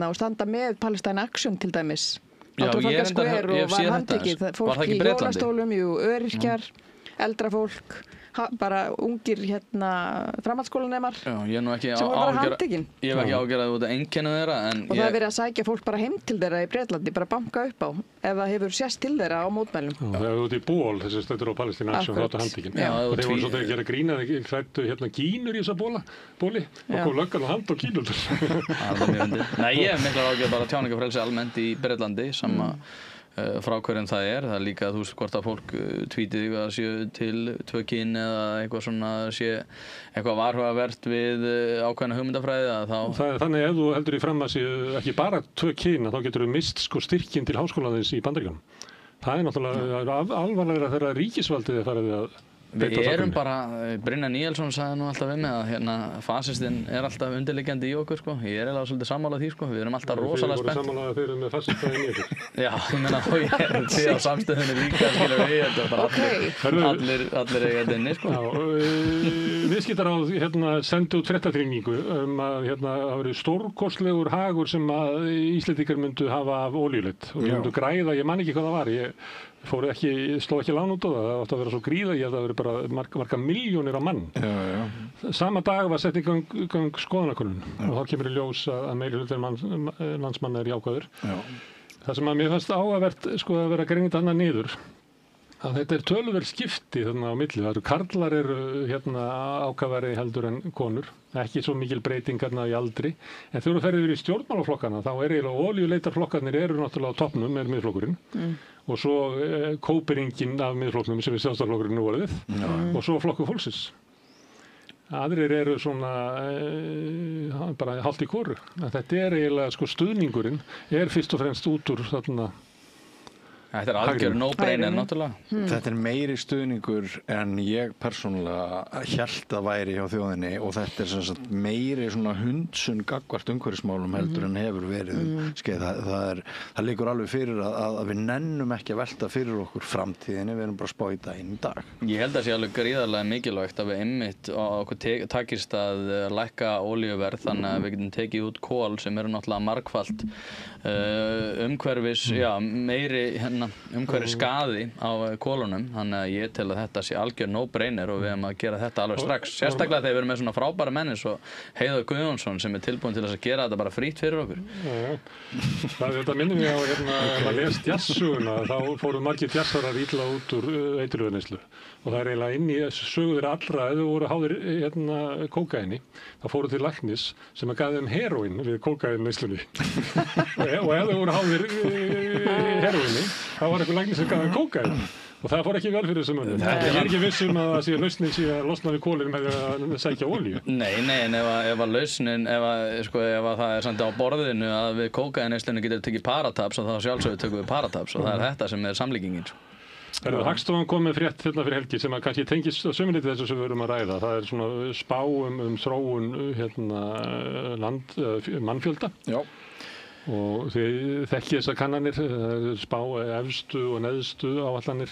og standa með Palestine Action til dæmis? Á Trafalgar Square og var handtekið fólk í hjólastólum, öryrkjar, eldra fólk, bara ungir framhaldsskólanemar sem voru bara handtekinn. Ég hef ekki ágjörð út af einkennu þeirra. Og það er verið að sækja fólk bara heim til þeirra í Bretlandi, bara banka upp á ef það hefur sést til þeirra á mótmælum. Það hefur út í ból þessi stættur á Palestine Action þáttu handtekinn. Og þeir voru svolítið að gera grína, þeir hrættu gínur í þessa bóli og kom löggan og hand og gínur. Nei, ég hef miklar ágjörð bara tjáningafrelsi almennt í Bretlandi sama frá hverjum það er líka þú veist hvort að fólk tvítið að séu til 2 kyn eða eitthvað svona sé eitthvað varhugavert við ákveðna hugmyndafræði Þannig ef þú heldur í fram að séu ekki bara 2 kyn þá getur þú mist styrkinn til háskólaðins í Bandaríkjunum. Það er náttúrulega alvarlegra þegar ríkisvaldið er farið að Við erum bara, Brynjar Níelsson sagði nú alltaf við mig að fasistinn er alltaf undirliggjandi í okkur Ég er eiginlega svolítið sammála því Við erum alltaf rosalega spennt. Þið voru sammála þeir með fasistæðin í ykkur. Já, ég meina þið á samstöðunni líka skilur við þetta bara allir eiga inni Viðskiptaráð sendi út fréttatryggingu að það verið stórkostlegur hagur sem að Íslendingar myndu hafa af olíuleit og myndu græða, ég man ekki hvað það var sló ekki lán út á það átti að vera svo gríða, ég held að það verið bara marga milljónir á mann. Sama dag var sett í gang skoðanakönnun og þá kemur í ljós að meirihluti landsmanna er jákvæður. Það sem að mér fannst áhugavert að vera greinit annað niður að þetta er töluverð skipti þarna á milli. Það eru karlar ákafari heldur en konur, ekki svo mikil breytingarna í aldri, en þegar þú ferðir í stjórnmálaflokkana þá eiginlega olíuleitarflokkarnir eru náttúrulega á toppnum með miðflokkurinn og svo kóperingin af miðflokknum sem sjálfstæðisflokkurinn nú orðið og svo flokkur fólksins. Aðrir eru svona bara hálft í hvoru. Þetta er eiginlega stuðningurinn er fyrst og fremst út úr þarna Þetta algjör no-brainer náttúrulega. Þetta meiri stuðningur en ég persónulega hélt að væri hjá þjóðinni og þetta sem sagt meiri svona hundsun gagnvart umhverfismálum heldur en hefur verið skeið. Það liggur alveg fyrir að við nennum ekki að velta fyrir okkur framtíðinni, við erum bara að spá í það inn í dag. Ég held að sé alveg gríðarlega mikilvægt að við einmitt okkur takist að lækka olíuverð þannig að við getum tekið út kol sem eru náttúrulega margfalt umhverfis, meiri umhverfis skaði á kolunum, þannig að ég tel að þetta sé algjör no-brainer og við erum að gera þetta alveg strax, sérstaklega þegar við erum með svona frábæra menn eins og Heiðar Guðjónsson sem tilbúin til þess að gera þetta bara frítt fyrir okkur. Þetta minnir mig á ef að lesa jazzsöguna, þá fóru margir jazzarar illa út úr eiturlyfjaneyslu og það eiginlega inn í sögur allra ef þau voru háðir kókaíni, þá fóru til læknis sem að gaf þeim heróín við kókaíneyslunni og ef þau voru háðir heróíni, þá var einhver læknis sem gaf þeim kókaín og það fór ekki vel fyrir þessum mönnum. Ég er ekki viss að það sé lausnin sé að losna við kolin með að sækja olíu. Nei, en ef að lausnin, ef það er samt á borðinu að við kókaíneyslunni getur tekið Parataps og þá sjálfsögðu tökum við Parataps og það er þetta sem er samlíkingin. Hagstofan kom með frétt hérna fyrir helgi sem að kannski tengist að sömu liti þessu sem við erum að ræða. Það er svona spá þróun mannfjölda. Já. Og þið þekkið þessar kannanir, spá efstu og neðstu áætlanir.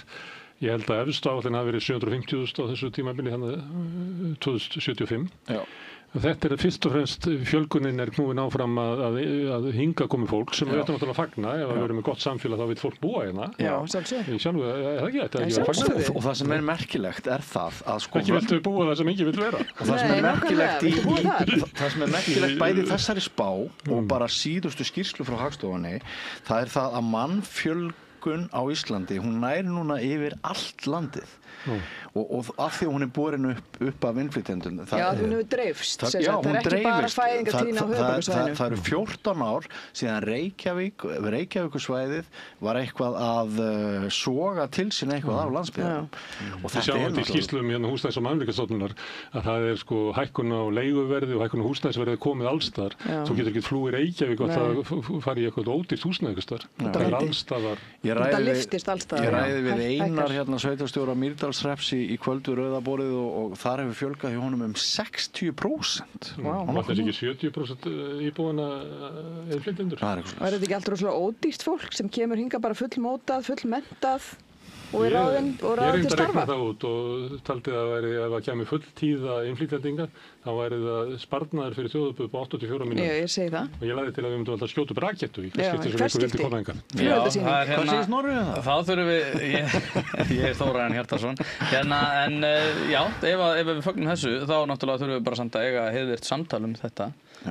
Ég held að efstu áætlun hafi verið 750.000 á þessu tímabili, þannig 2075. Já. Þetta fyrst og fremst fjölgunin knúin áfram að hinga komi fólk sem við ættum náttúrulega að fagna. Ef við erum með gott samfélag þá vill fólk búa hérna. Já, sjálfsögðu. Sjálfu, er það ekki þetta? Sjálfsögðu. Og það sem er merkilegt er það að sko... Ekki viltu búa það sem enginn vill vera. Og það sem er merkilegt það sem er merkilegt bæði þessari spá og bara síðustu skýrslu frá Hagstofunni, það er það að mannfjölgun á Íslandi, hún nær núna yfir allt landið. Og af því að hún er borin upp af innflytjendum. Já, hún hefur dreifst. Það er ekki bara fæðingartíðin á höfuðborgarsvæðinu. Það eru 14 ár síðan Reykjavíkursvæðið var eitthvað að soga til sín eitthvað af landsbyggðunum. Við sjáum þetta í skýrslum Húsnæðis- og mannvirkjastofnunar að það er sko hækkun á leiguverði og hækkun á húsnæðisverði komið allsstaðar. Þú getur ekki flúið Reykjavík og það fari í eitthvað ódýrt húsnæði einhvers staðar. Það er allsstaðar. Þetta lyftist allsstaðar. Ég ræði við Einar sveitarstjóra Mýrdalshrepps í kvöld við Rauða borðið og þar hefur fjölgað hjá honum 60%. Það er ekki 70% íbúanna innflytjendur. Er þetta ekki alltaf rosalega ódýrt fólk sem kemur hingað bara fullmótað, fullmenntað og er ráðinn til starfa? Ég reyndi að reikna það út og taldi að ef það kemur fulltíða innflytjendingar þá væri það sparnaður fyrir þjóðarbúið upp á 84 mínútur. Já, ég segi það. Og ég lagði til að við myndum alltaf skjóta upp rakettu í hvert skipti sem einhver vildi koma hingað. Hvað segir Snorri um það? Þá þurfum við, ég er Þórarin Hjartarson, ef við fögnum þessu þá náttúrulega þurfum við bara samt að eiga heiðvirkt samtal um þetta.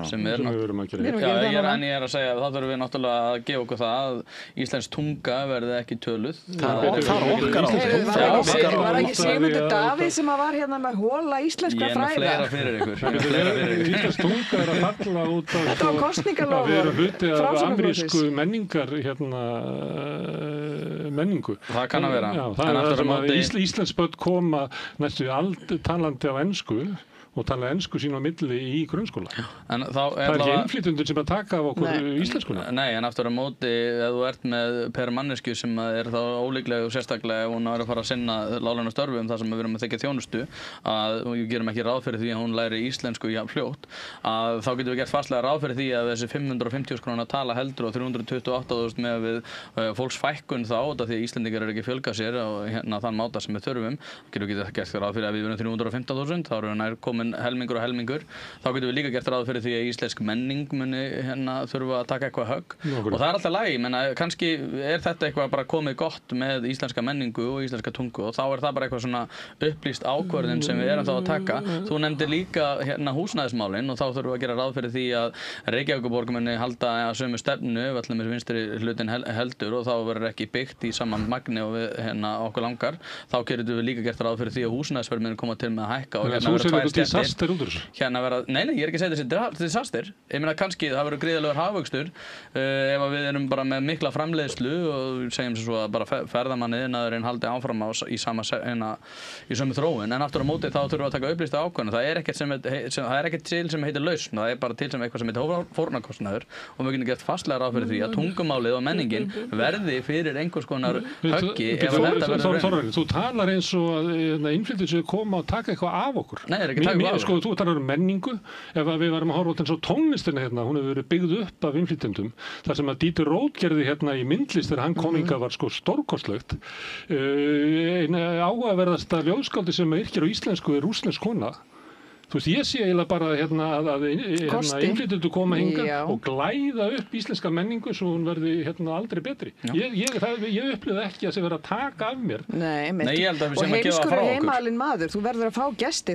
Sem við erum að gera. En ég er að segja að þá þurfum við náttúrulega að gefa okkur það að íslensk tunga verði ekki töluð. Það er okkar ábyrgð. Var ekki Sigmundur Davíð sem var hérna með hóla íslenskra fræða? Ég er með fleira fyrir ykkur. Íslensk tunga er að falla út af þetta á kosningalofur. Við erum hluti af amerísku menningar menningu. Það kann að vera. Það er það sem að íslensk börn koma næstu talandi á ensku og tala ensku sín á milli í grunnskóla. Það er ekki innflytjendur sem að taka af okkur íslenskuna. Nei, en aftur á móti ef þú ert með per mannesku sem er þá ólíklega og sérstaklega ef hún er að fara að sinna láglaunastörfum þar sem við erum að þekka þjónustu og við gerum ekki ráð fyrir því að hún læri íslensku fljótt, að þá getum við gert fastlega ráð fyrir því að þessi 550.000 króna tala heldur og 328.000 með við fólksfækkun þá, því að Íslendingar eru ekki að fjölga sér á þann máta sem við þurfum, getum við gert ráð fyrir að við verum 315.000, þá erum við nær komin helmingur og helmingur, þá getum við líka gert ráð fyrir því að íslensk menning muni þurfa að taka eitthvað högg og það er alltaf lagi, menna kannski er þetta eitthvað bara komið gott með íslenska menningu og íslenska tungu og þá er það bara eitthvað svona upplýst ákvörðun sem við erum þá að taka. Þú nefndir líka húsnæðismálin og þá þurfum við að gera ráð fyrir því að Reykjavíkurborg muni halda að sömu stefnu ef allir með vinstri hlutin heldur og þá verður ekki byggt í sama magni og við okkur langar, þá getum við líka gert ráð fyrir því að húsnæðisverð muni koma til með að hækka og verða tvær stéttir. Nei, ég er ekki að segja þessi disaster. Ég meina kannski það verður gríðarlegur hagvöxtur ef við erum bara með mikla framleiðslu og segjum sem svo að bara ferðamanniðnaðurinn haldi áfram í sömu þróun, en aftur á móti þá þurfum við að taka upplýsta ákvörðun. Það er ekkert til sem heitir lausn, það er bara til sem eitthvað sem heitir fórnarkostnaður og við getum gert fastlega ráð fyrir því að tungumálið og menningin verði fyrir einhvers konar höggi ef þetta verður raun. Þú talar eins og að innflytjendur séu koma og taka eitthvað af okkur. Nei, ekki taka af okkur. Sko, þú talar menningu, ef við varum að horfa á eins og tónlistina hérna, hún hefur verið byggð upp af innflytjendum. Það sem að Dieter Roth gerði hérna í myndlist þegar hann kom hingað var sko stórkostlegt. Áhugaverðasta ljóðskáldi sem yrkir á íslensku er rússnesk kona. Þú veist, ég sé eiginlega bara að innflytjendur koma hingað og glæða upp íslenska menningu svo hún verði aldrei betri. Ég upplifði ekki að það verið að taka af mér. Nei, ég held að við sem að gefa frá okkur. Og heimskur heimalinn maður, þú verður að fá gesti,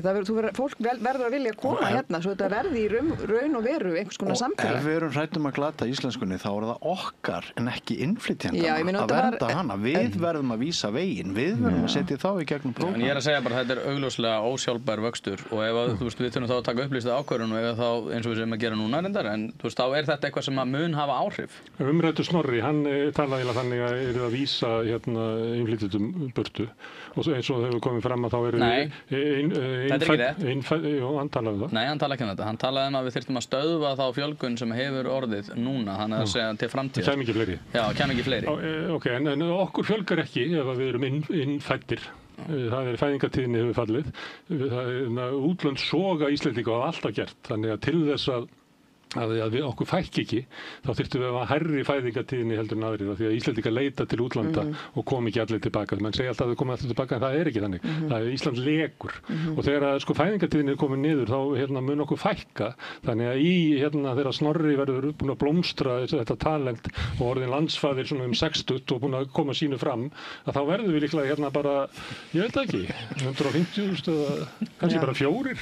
fólk verður að vilja koma hérna svo þetta verði í raun og veru einhvers konar samfélag. Ef við erum hrættum að glata íslenskunni þá er það okkar en ekki innflytjendana að vernda hana. Við verðum að vísa veginn, við verðum að setja þá í gegnum prógram. En ég er að segja bara þetta er augljóslega ósjálfbær vöxtur og ef þú veist, við þurfum þá að taka upplýsta ákvörðun og eða þá eins og við sem að gera núna reyndar, en þú veist, þá er þetta eitthvað sem að mun hafa áhrif. Umræddur Snorri, hann talaði þannig að er að vísa innflytjendum burtu og eins og hefur komið fram að þá eru hann talaði það. Nei, hann talaði ekki um þetta. Hann talaði að við þyrftum að stöðva þá fjölgun sem hefur orðið núna, hann er að segja til framtíðar. Það kæmi ekki fleiri. Já, kæmi ekki fleiri. Ok, en okkur fjölgar ekki ef við erum innfæddir. Það er fæðingartíðni hefur fallið. Útlönd soga Íslendinga hafa alltaf gert. Þannig að til þess að við okkur fækki ekki, þá þyrftum við að hærri fæðingartíðni heldur en aðrir því að Íslendingar leita til útlanda og kom ekki allir tilbaka. Menn segja alltaf að þau koma allir tilbaka en það er ekki þannig. Það er Ísland lekur og þegar fæðingartíðni er komin niður þá mun okkur fækka. Þannig að þegar Snorri verður búin að blómstra þetta talent og orðin landsfaðir svona 60 og búin að koma sínu fram, að þá verður við líklega bara, ég veit ekki, 150.000 eða kannski bara 4.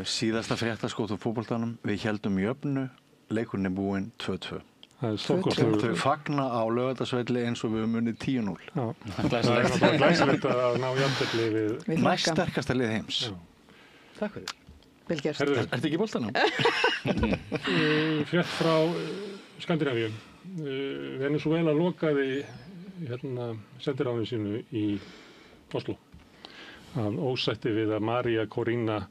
Síðasta fréttaskot á fótboltanum, við héldum jöfnu, leikurinn er búinn 2-2. Það er stórkostlegur. Þau fagna á Laugardalsvelli eins og við höfum unnið 10-0. Það er glæsilegt að ná jafntefli við næst sterkasta lið heims. Takk fyrir. Vel gert. Ertu ekki í boltanum? Frétt frá Skandinavíu. Venezuela lokaði sendiráðinu sínu í Oslo. Af ósætti við að María Corina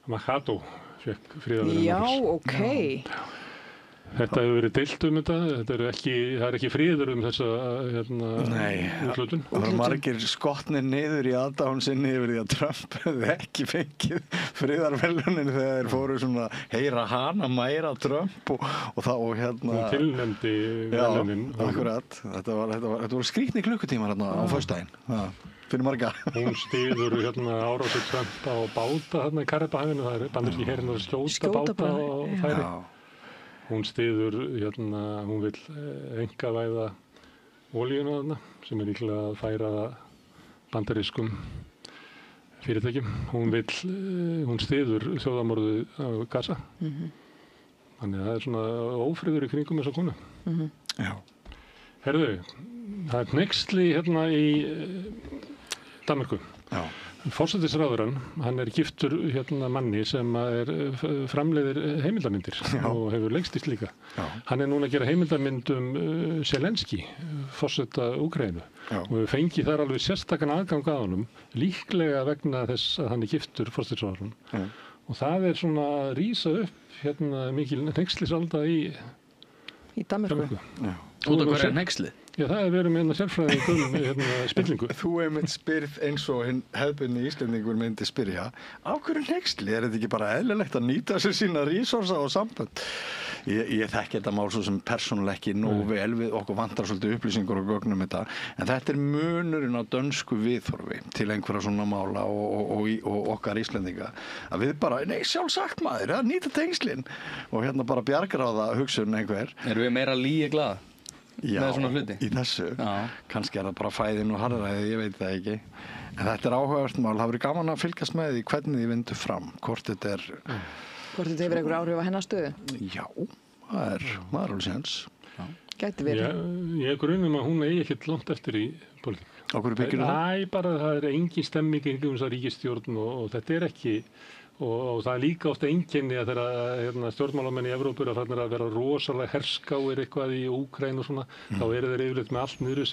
Machado fekk friðarverðlaun. Já, ok. Þetta hefur verið deilt þetta. Það er ekki friður þessa úthlutun. Það var margir skotnir niður í aðdáun sinni yfir því að Trump hefði ekki fengið friðarverðlaunin þegar þeir fóru svona heyra hana mæra Trump og hún tilnefndi verðlaunin. Já, akkurat. Þetta voru skrýtni klukkutímar á föstudaginn. Fyrir marga. Hún styður árásir Trump á báta í Karibahafinu. Það er bandaríski herinn að skjóta báta og færi. Hún styður, hún vill einkavæða olíuna þarna sem er líklega að færa bandarískum fyrirtækjum. Hún styður þjóðarmorðið á Gaza. Þannig að það er svona ófriður í kringum þessa konu. Já. Herðu, það er hneyksli í Danmörku. Já. Forsætisráðherrann, hann er giftur manni sem framleiðir heimildarmyndir og hefur lengst í slíka. Já. Hann er núna að gera heimildarmynd Zelenski, forseta Úkraínu og við fengið þar alveg sérstakan aðgang að honum, líklega vegna þess að hann er giftur forsætisráðherrann. Og það er svona að rísa upp mikil hneykslishald í Danmörku. Út af hverju hneykslið? Já, það er verið með sérfræðing spillingu. Þú einmitt spyrð eins og hefðbundni Íslendingur myndi spyrja, af hverju hneyksli? Er þetta ekki bara eðlilegt að nýta sér sína resursa og sambönd? Ég þekki þetta mál svo sem persónulega ekki nógu vel, við okkur vantar svolítið upplýsingur og gögnum þetta, en þetta er munurinn á dönsku viðhorfi til einhverja svona mála og okkar Íslendinga, að við bara, nei, sjálfsagt maður, að nýta tengslin og bara bjargar á það hugsun einhver. Erum við meira líi glað? Já, í þessu. Kannski er það bara fæðin og harðræði, ég veit það ekki. En þetta er áhugavert mál. Það verður gaman að fylgjast með því hvernig þið vindur fram. Hvort þetta hefur einhver áhrif á hennar stöðu? Já, það er alveg séns. Gæti verið. Ég grunum að hún eigi ekkert langt eftir í pólitík. Á hverju byggir það? Bara það er engin stemming í þessa ríkisstjórn og þetta er ekki og það líka ofta einkenni að þegar stjórnmálamenn í Evrópu eru farnir að vera rosalega herskáir eitthvað í Úkraínu og svona, þá eru þeir yfirleitt með allt niður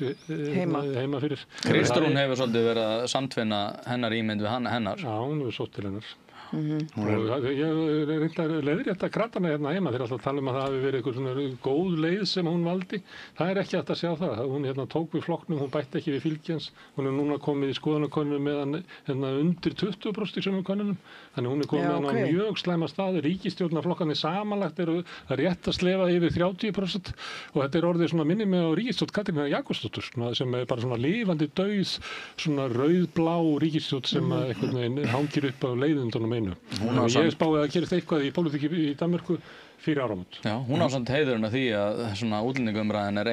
heima fyrir. Kristrún hefur svolítið verið að samtvinna hennar ímynd við hennar. Já, hún hefur sótt til hennar. Og ég reynda að leiðrétta kratana hérna heima þeir alltaf tala að það hafi verið eitthvað svona góð leið sem hún valdi. Það er ekki hægt að sjá það. Hún tók við flokknum, hún bætti ekki við fylgi hans. Hún er núna komið í skoðanakönnunum meðan undir 20% í sömu könnunum. Þannig hún er komið á mjög slæma stað. Ríkisstjórnarflokkarnir samanlagt eru rétt að slefa yfir 30% og þetta er orðið svona minni með á ríkisstjórn Katrínar Jakobsdóttur sem er bara svona lifandi dauð, svona rauðblá ríkisstjórn sem einhvern veginn hangir upp á leiðindunum einu. Ég spáði að gerist eitthvað í pólitík í Danmörku fyrir áramót. Já, hún á samt heiðurinn af því að svona útlendingaumræðin er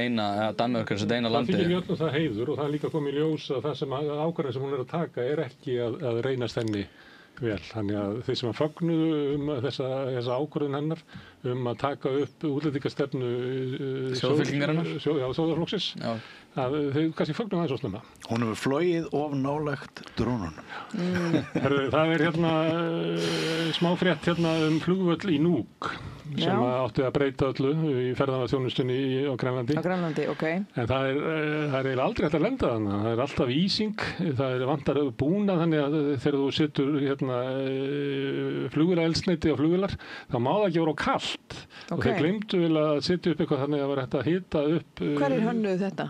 Danmörk er þetta eina landi. Það þykir mjög það heiður og það er líka komið í ljós að það sem ákvarðanir sem hún er að taka er ekki að reynast henni vel. Þannig að þeir sem fagnuðu þessa ákvörðun hennar að taka upp útlendingastefnu þjóðfylkingarinnar, þjóðarflokksins, þeir kannski fagnuðu aðeins snemma. Hún hefur flogið of nálægt drónunum. Það er smá frétt flugvöll í Nuuk sem átti að breyta öllu í ferðamannaþjónustunni á Grænlandi. Á Grænlandi, En það er eiginlega aldrei hægt að lenda þarna. Það er alltaf ísing, það er vantar búnað þannig að þegar þú setur flugvélaeldsneyti á flugvélar, þá má það ekki vera kalt. Og þeir gleymdu vel að setja upp eitthvað þannig að það var hægt að hita upp. Hver er hönnuð þetta?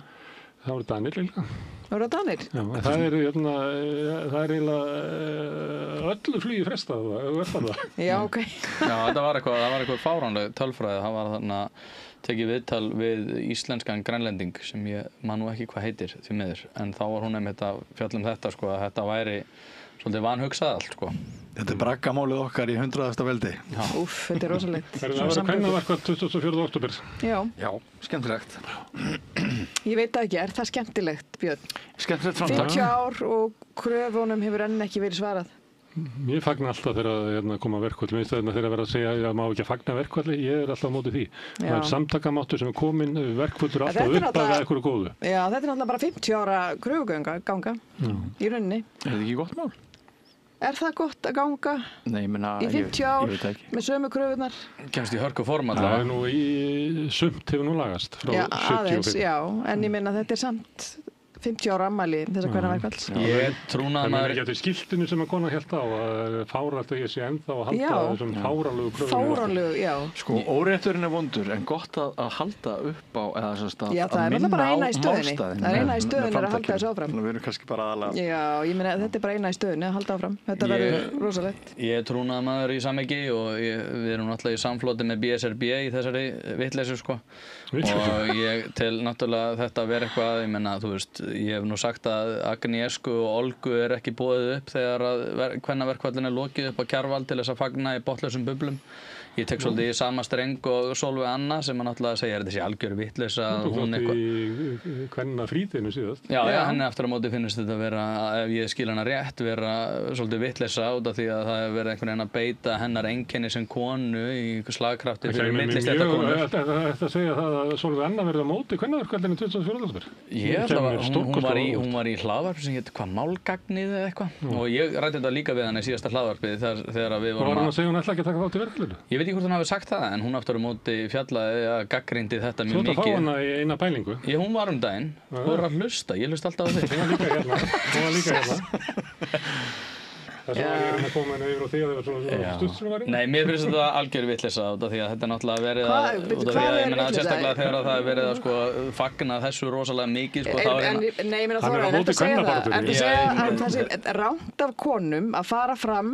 Það voru Danir líka. Það voru Danir? Já, það er eiginlega öllu flugi frestað. Já, ok. Já, það var eitthvað fáránleg tölfræði. Það var þarna tekið viðtal við íslenskan grænlending sem ég man nú ekki hvað heitir því miður. En þá var hún einmitt að fjalla þetta sko, að þetta væri svolítið vanhugsað allt sko. Þetta er braggamálið okkar í 100. veldi. Úff, þetta er rosalegt. Það verður kvennaverkfall 24. október. Já, skemmtilegt. Ég veit það ekki, er það skemmtilegt, Björn? Skemmtilegt framtak. 50 ár og kröfunum hefur enn ekki verið svarað. Ég fagna alltaf þegar koma verkfall. Mér finnst það þegar verið að segja að ég má ekki að fagna verkfalli. Ég er alltaf á móti því. Það er samtakamáttur sem er komin, verkfallur alltaf upp að eitthvað góðu. Já, þetta er náttúrulega bara 50 ára kröfuganga í rauninni. Er þetta ekki gott mál? Er það gott að ganga í 50 ár með sömu kröfunar? Kemst í hörku form allavega. Það er nú í sumt hefur nú lagast frá 75. Já, en ég minna þetta er samt 50 ára ammæli þess að hvernig verkvalls. Ég trúnaði maður ekki eftir skiltinu sem að kona hélt á að fáralt að ég sé ennþá að halda þessum fáralegu kröfum. Fáralegu, já. Sko, órétturinn er vondur en gott að halda upp á eða þess að já, það er náttúrulega bara eina í stöðinni. Það er eina í stöðinni að halda þessu áfram. Við erum kannski bara aðalega. Já, ég meina þetta er bara eina í stöðinni að halda áfram. Þetta verður rosalegt. Ég trúnaði maður í samhengi og við erum náttúrulega í samfloti með BSRB í þessari vitleysu sko. Og ég tel náttúrulega þetta vera eitthvað, ég menna, þú veist, ég hef nú sagt að Agnieszku og Olgu er ekki boðið upp þegar að kvennaverkfallinu er lokið upp á Kjarval til þess að fagna í botnlausum bublum. Ég tek svolítið í sama streng og Sólveig Anna sem að náttúrulega segja þessi algjör vitleysa að hún eitthvað í kvennafrídeginu síðast. Já, henni aftur á móti finnst þetta vera, ef ég skil hana rétt, vera svolítið vitleysa út af því að það hefur verið einhvern veginn að beita hennar einkenni sem konu í slagkrafti fyrir millistétta konur. Þetta segja það að Sólveig Anna verði á móti kvennaverkfallinu 24. október. Hún var í hlaðvarpi sem hét hvað málgagnið eða eitthvað og ég ræddi þetta líka við hana í síðasta hlaðvarpi þegar við vorum að segja hún ætla ekki að taka þátt í verkfallinu. Ég veit ekki hvort hún hafi sagt það, en hún aftur á móti fjallaði að gagnrýndi þetta mjög mikið. Þú ætti að fá hana í eina pælingu. Hún var daginn. Þú voru að hlusta, ég hlusta alltaf á þig. Hún var líka hérna. Það sem að ég koma henni yfir á því að það var svona stuðsumværi? Nei, mér finnst þetta algjör vitleysa út af því að þetta er náttúrulega verið að ég meina sérstaklega þegar það er verið að sko fagna þessu rosalega mikið sko þá Nei, ég meina Þóra, en þetta segja að það sé rangt af konum að fara fram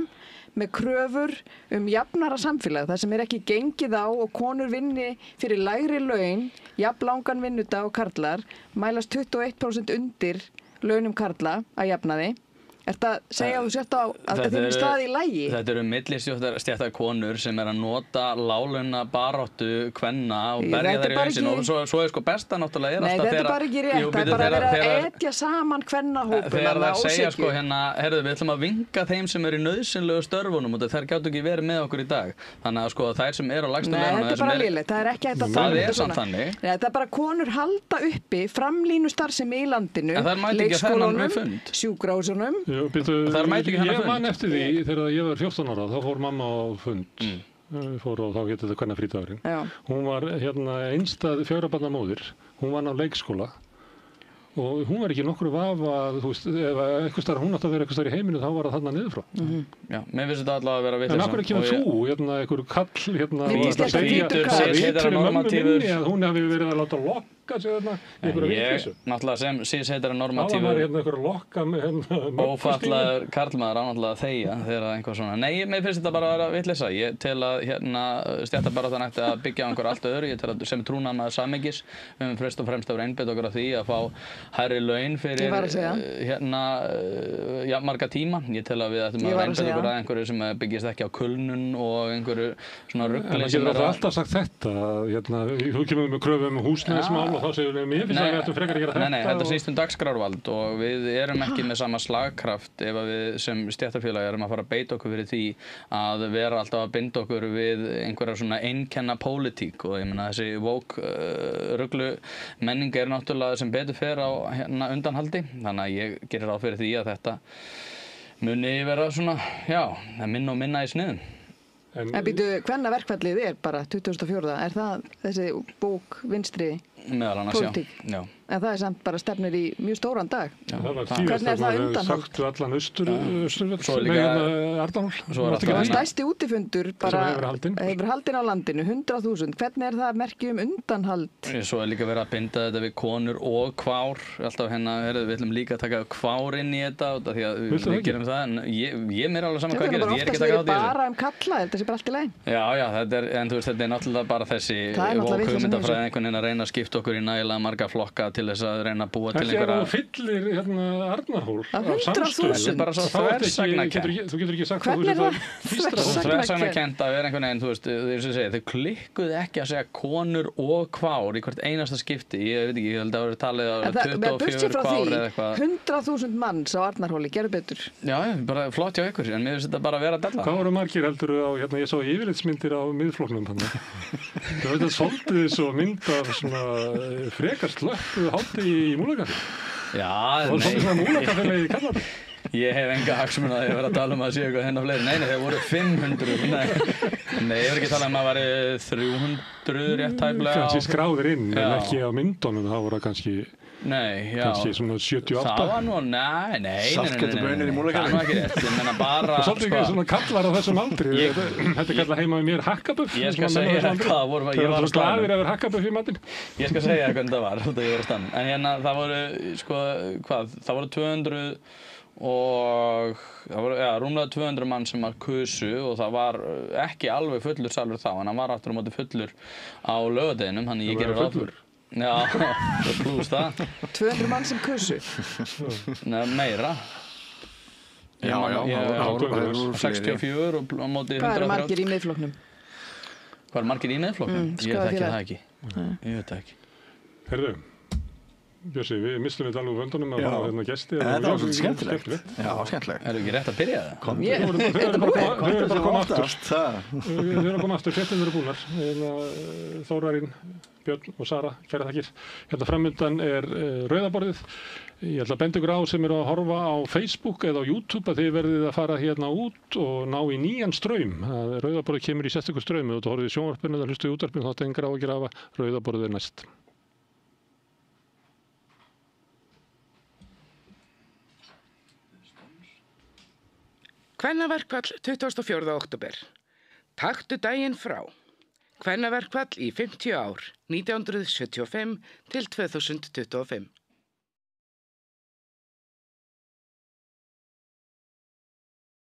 með kröfur jafnara samfélag, það sem er ekki gengið á og konur vinni fyrir lægri laun, jafnlangan vinnudag og karlar, mælast 21% undir launum karla að jafnaði. Ertu að segja að þú sért á að þið er staði í lagi? Þetta eru millistéttar konur sem er að nota láglauna baráttu kvenna og berja þær í hausinn og svo er sko besta náttúrulega er alltaf þegar... Nei, þetta er bara ekki rétt, það er bara verið að etja saman kvennahópuna. Þegar það segja sko hérna, herðu við ætlum að vinka þeim sem eru í nauðsynlegu störfunum og þær gætu ekki verið með okkur í dag. Þannig að sko þær sem eru á lægstu launum... Nei, þetta er bara lélegt, það er ekki hægt að tala þetta svona. Þetta er bara konur halda uppi framlínustarfsemi í landinu, leikskólunum, sjúkrahúsunum Það mæti ekki ég man eftir því þegar ég var 14 ára, þá fór mamma á fund. Fór og þá hétt þetta kvennafrídagurinn. Hún var einstæð 4 barna móðir. Hún var á leikskóla. Og hún var ekki nokkru vafa, þú veist, ef einhvers staðar hún átti að vera einhvers staðar í heiminu, þá var það þarna niður frá. Já, mér finnst þetta allavega að vera vitleysa. En af hverju kemur þú, einhver kall, að segja fyrir mömmu minni að hún hafi verið að láta lokka sig þarna, einhverja vitleysu. Náttúrulega sem síðsheitari normatífur. Það var einhverja lokka með ófatlaður karlmaður á náttúrulega að þegja þegar einhver svona. Nei, mér finnst þetta bara að vera vitleysa. Ég tel að stéttabaráttan ætti að byggja á einhverju allt öðru. Ég tel að sem trúnaðarmaður samhengis, við höfum fyrst og fremst að einbeita okkur á því að fá hærri laun fyrir marga tíma. Ég tel að við ættum að einbeita okkur að einhverju sem byggist ekki á kulnun og einhverju svona rugli. En það getur alltaf sagt þetta, þú kemur með kröfu húsnæðismál og þá segir við mér finnst að við ættum frekar að gera þetta. Nei, þetta snýst dagskrárvald og við erum ekki með sama slagkraft ef við sem stéttarfélag erum að fara að beita okkur fyrir því að vera alltaf að binda okkur við einhverja svona einkenna pólitík og ég meina þessi woke ruglu menning náttúrulega sem betur fer á undanhaldi, þannig að ég gerir ráð fyrir því að þetta muni vera svona, minna og minna í sniðum. En býtu, kvennaverkfallið bara 2004, er það þessi bók vinstri pólitík? Já. En það samt bara stefnir í mjög stóran dag. Það var tíðast að maður hefði sagt við allan austurvöld með Arnarhól. Það var stærsti útifundur bara hefur haldinn á landinu, 100.000. Hvernig er það merki undanhald? Svo líka verið að binda þetta við konur og kvár. Alltaf við ætlum líka að taka kvár inn í þetta því að við gerum það. En ég mér alveg saman hvað gerist. Ég er ekki að taka á því. Það er bara kalla, þetta sé bara allt í lagi. Já, en þú veist, þetta er náttúrulega bara þessi hugmyndafræði einhvern veginn að reyna að skipta okkur í nægilega marga flokka til þess að reyna að búa til einhverja... Ekki að þú fyllir Arnarhól af 100.000. Bara svo þversagnakennt. Þú getur ekki sagt að þú þversagnakennt að vera einhvern veginn, þú veist, þau klikkuðu ekki að segja konur og kvár í hvert einasta skipti. Ég veit ekki, ég held að það verið talið að 24 kvár eða eitthvað. 100.000 manns á Arnarhóli, gerðu betur. Já, bara flott hjá ykkur, en mér finnst þetta bara að vera að della. Hvað voru margir heldur á, ég sá yfirlitsmyndir á Miðflokknum þannig. Það var þetta svolítið svo mynd af svona frekar slöppu hátíð í Múlakaffi. Já, það var svolítið svona Múlakaffilega í Kallabæ. Ég hef enga hagsmuna að ég verið að tala að sé eitthvað hennar fleiri. Nei, þeir voru 500. Nei, ég verið ekki að tala að það væri 300 rétt tæplega. Kannski skráðir inn, en ekki á myndunum, það voru kannski... Nei, já. Kannski svona 78. Það var nú, nei. Saltkjötubönir í Múlakaffi. Það var ekki rétt, ég menna bara... Og svolítið ekki svona kallar á þessum aldri. Þetta kallar heima með mér hakkabuff. Ég skal segja hvað voru... Þeir eru svo glaðir að vera hakkabuff í matinn. Ég skal segja hvernig það var, út af ég var á stann. En hérna, það voru, það voru 200 og það voru, rúmlega 200 mann sem var kusu og það var ekki alveg fullur salur þá, en hann var aftur á móti fullur á laugardeginum, þannig ég gerir ráð fyrir. Já, pluss það. 200 mann sem kusu? Nei, meira. Já, 64 og á móti 130. Hvað eru margir í Miðflokknum? Hvað eru margir í Miðflokknum? Ég þekki það ekki. Ég veit það ekki. Herðu, Björsi, við mistum þetta alveg úr vöndunum að hafa hérna gesti. Það var svolítið skemmtilegt. Já, skemmtilegt. Erum við ekki rétt að byrja það? Þau eru bara að koma aftur. Þau eru að koma aftur, fréttin eru búnar. Þórarinn, Björn og Sara, kærar þakkir. Hérna framundan er rauðaborðið. Ég ætla að benda ykkur á sem eru að horfa á Facebook eða á YouTube að þið verðið að fara hérna út og ná í nýjan straum. Rauðaborðið kemur í sérstöku straumi og þú horfið í sjónvarpinu eða hlustu í útvarpinu, þá stengur á að gera rauðaborðið er næst. Kvennaverkfall 24. október. Taktu daginn frá. Kvennaverkfall í 50 ár, 1975 til 2025.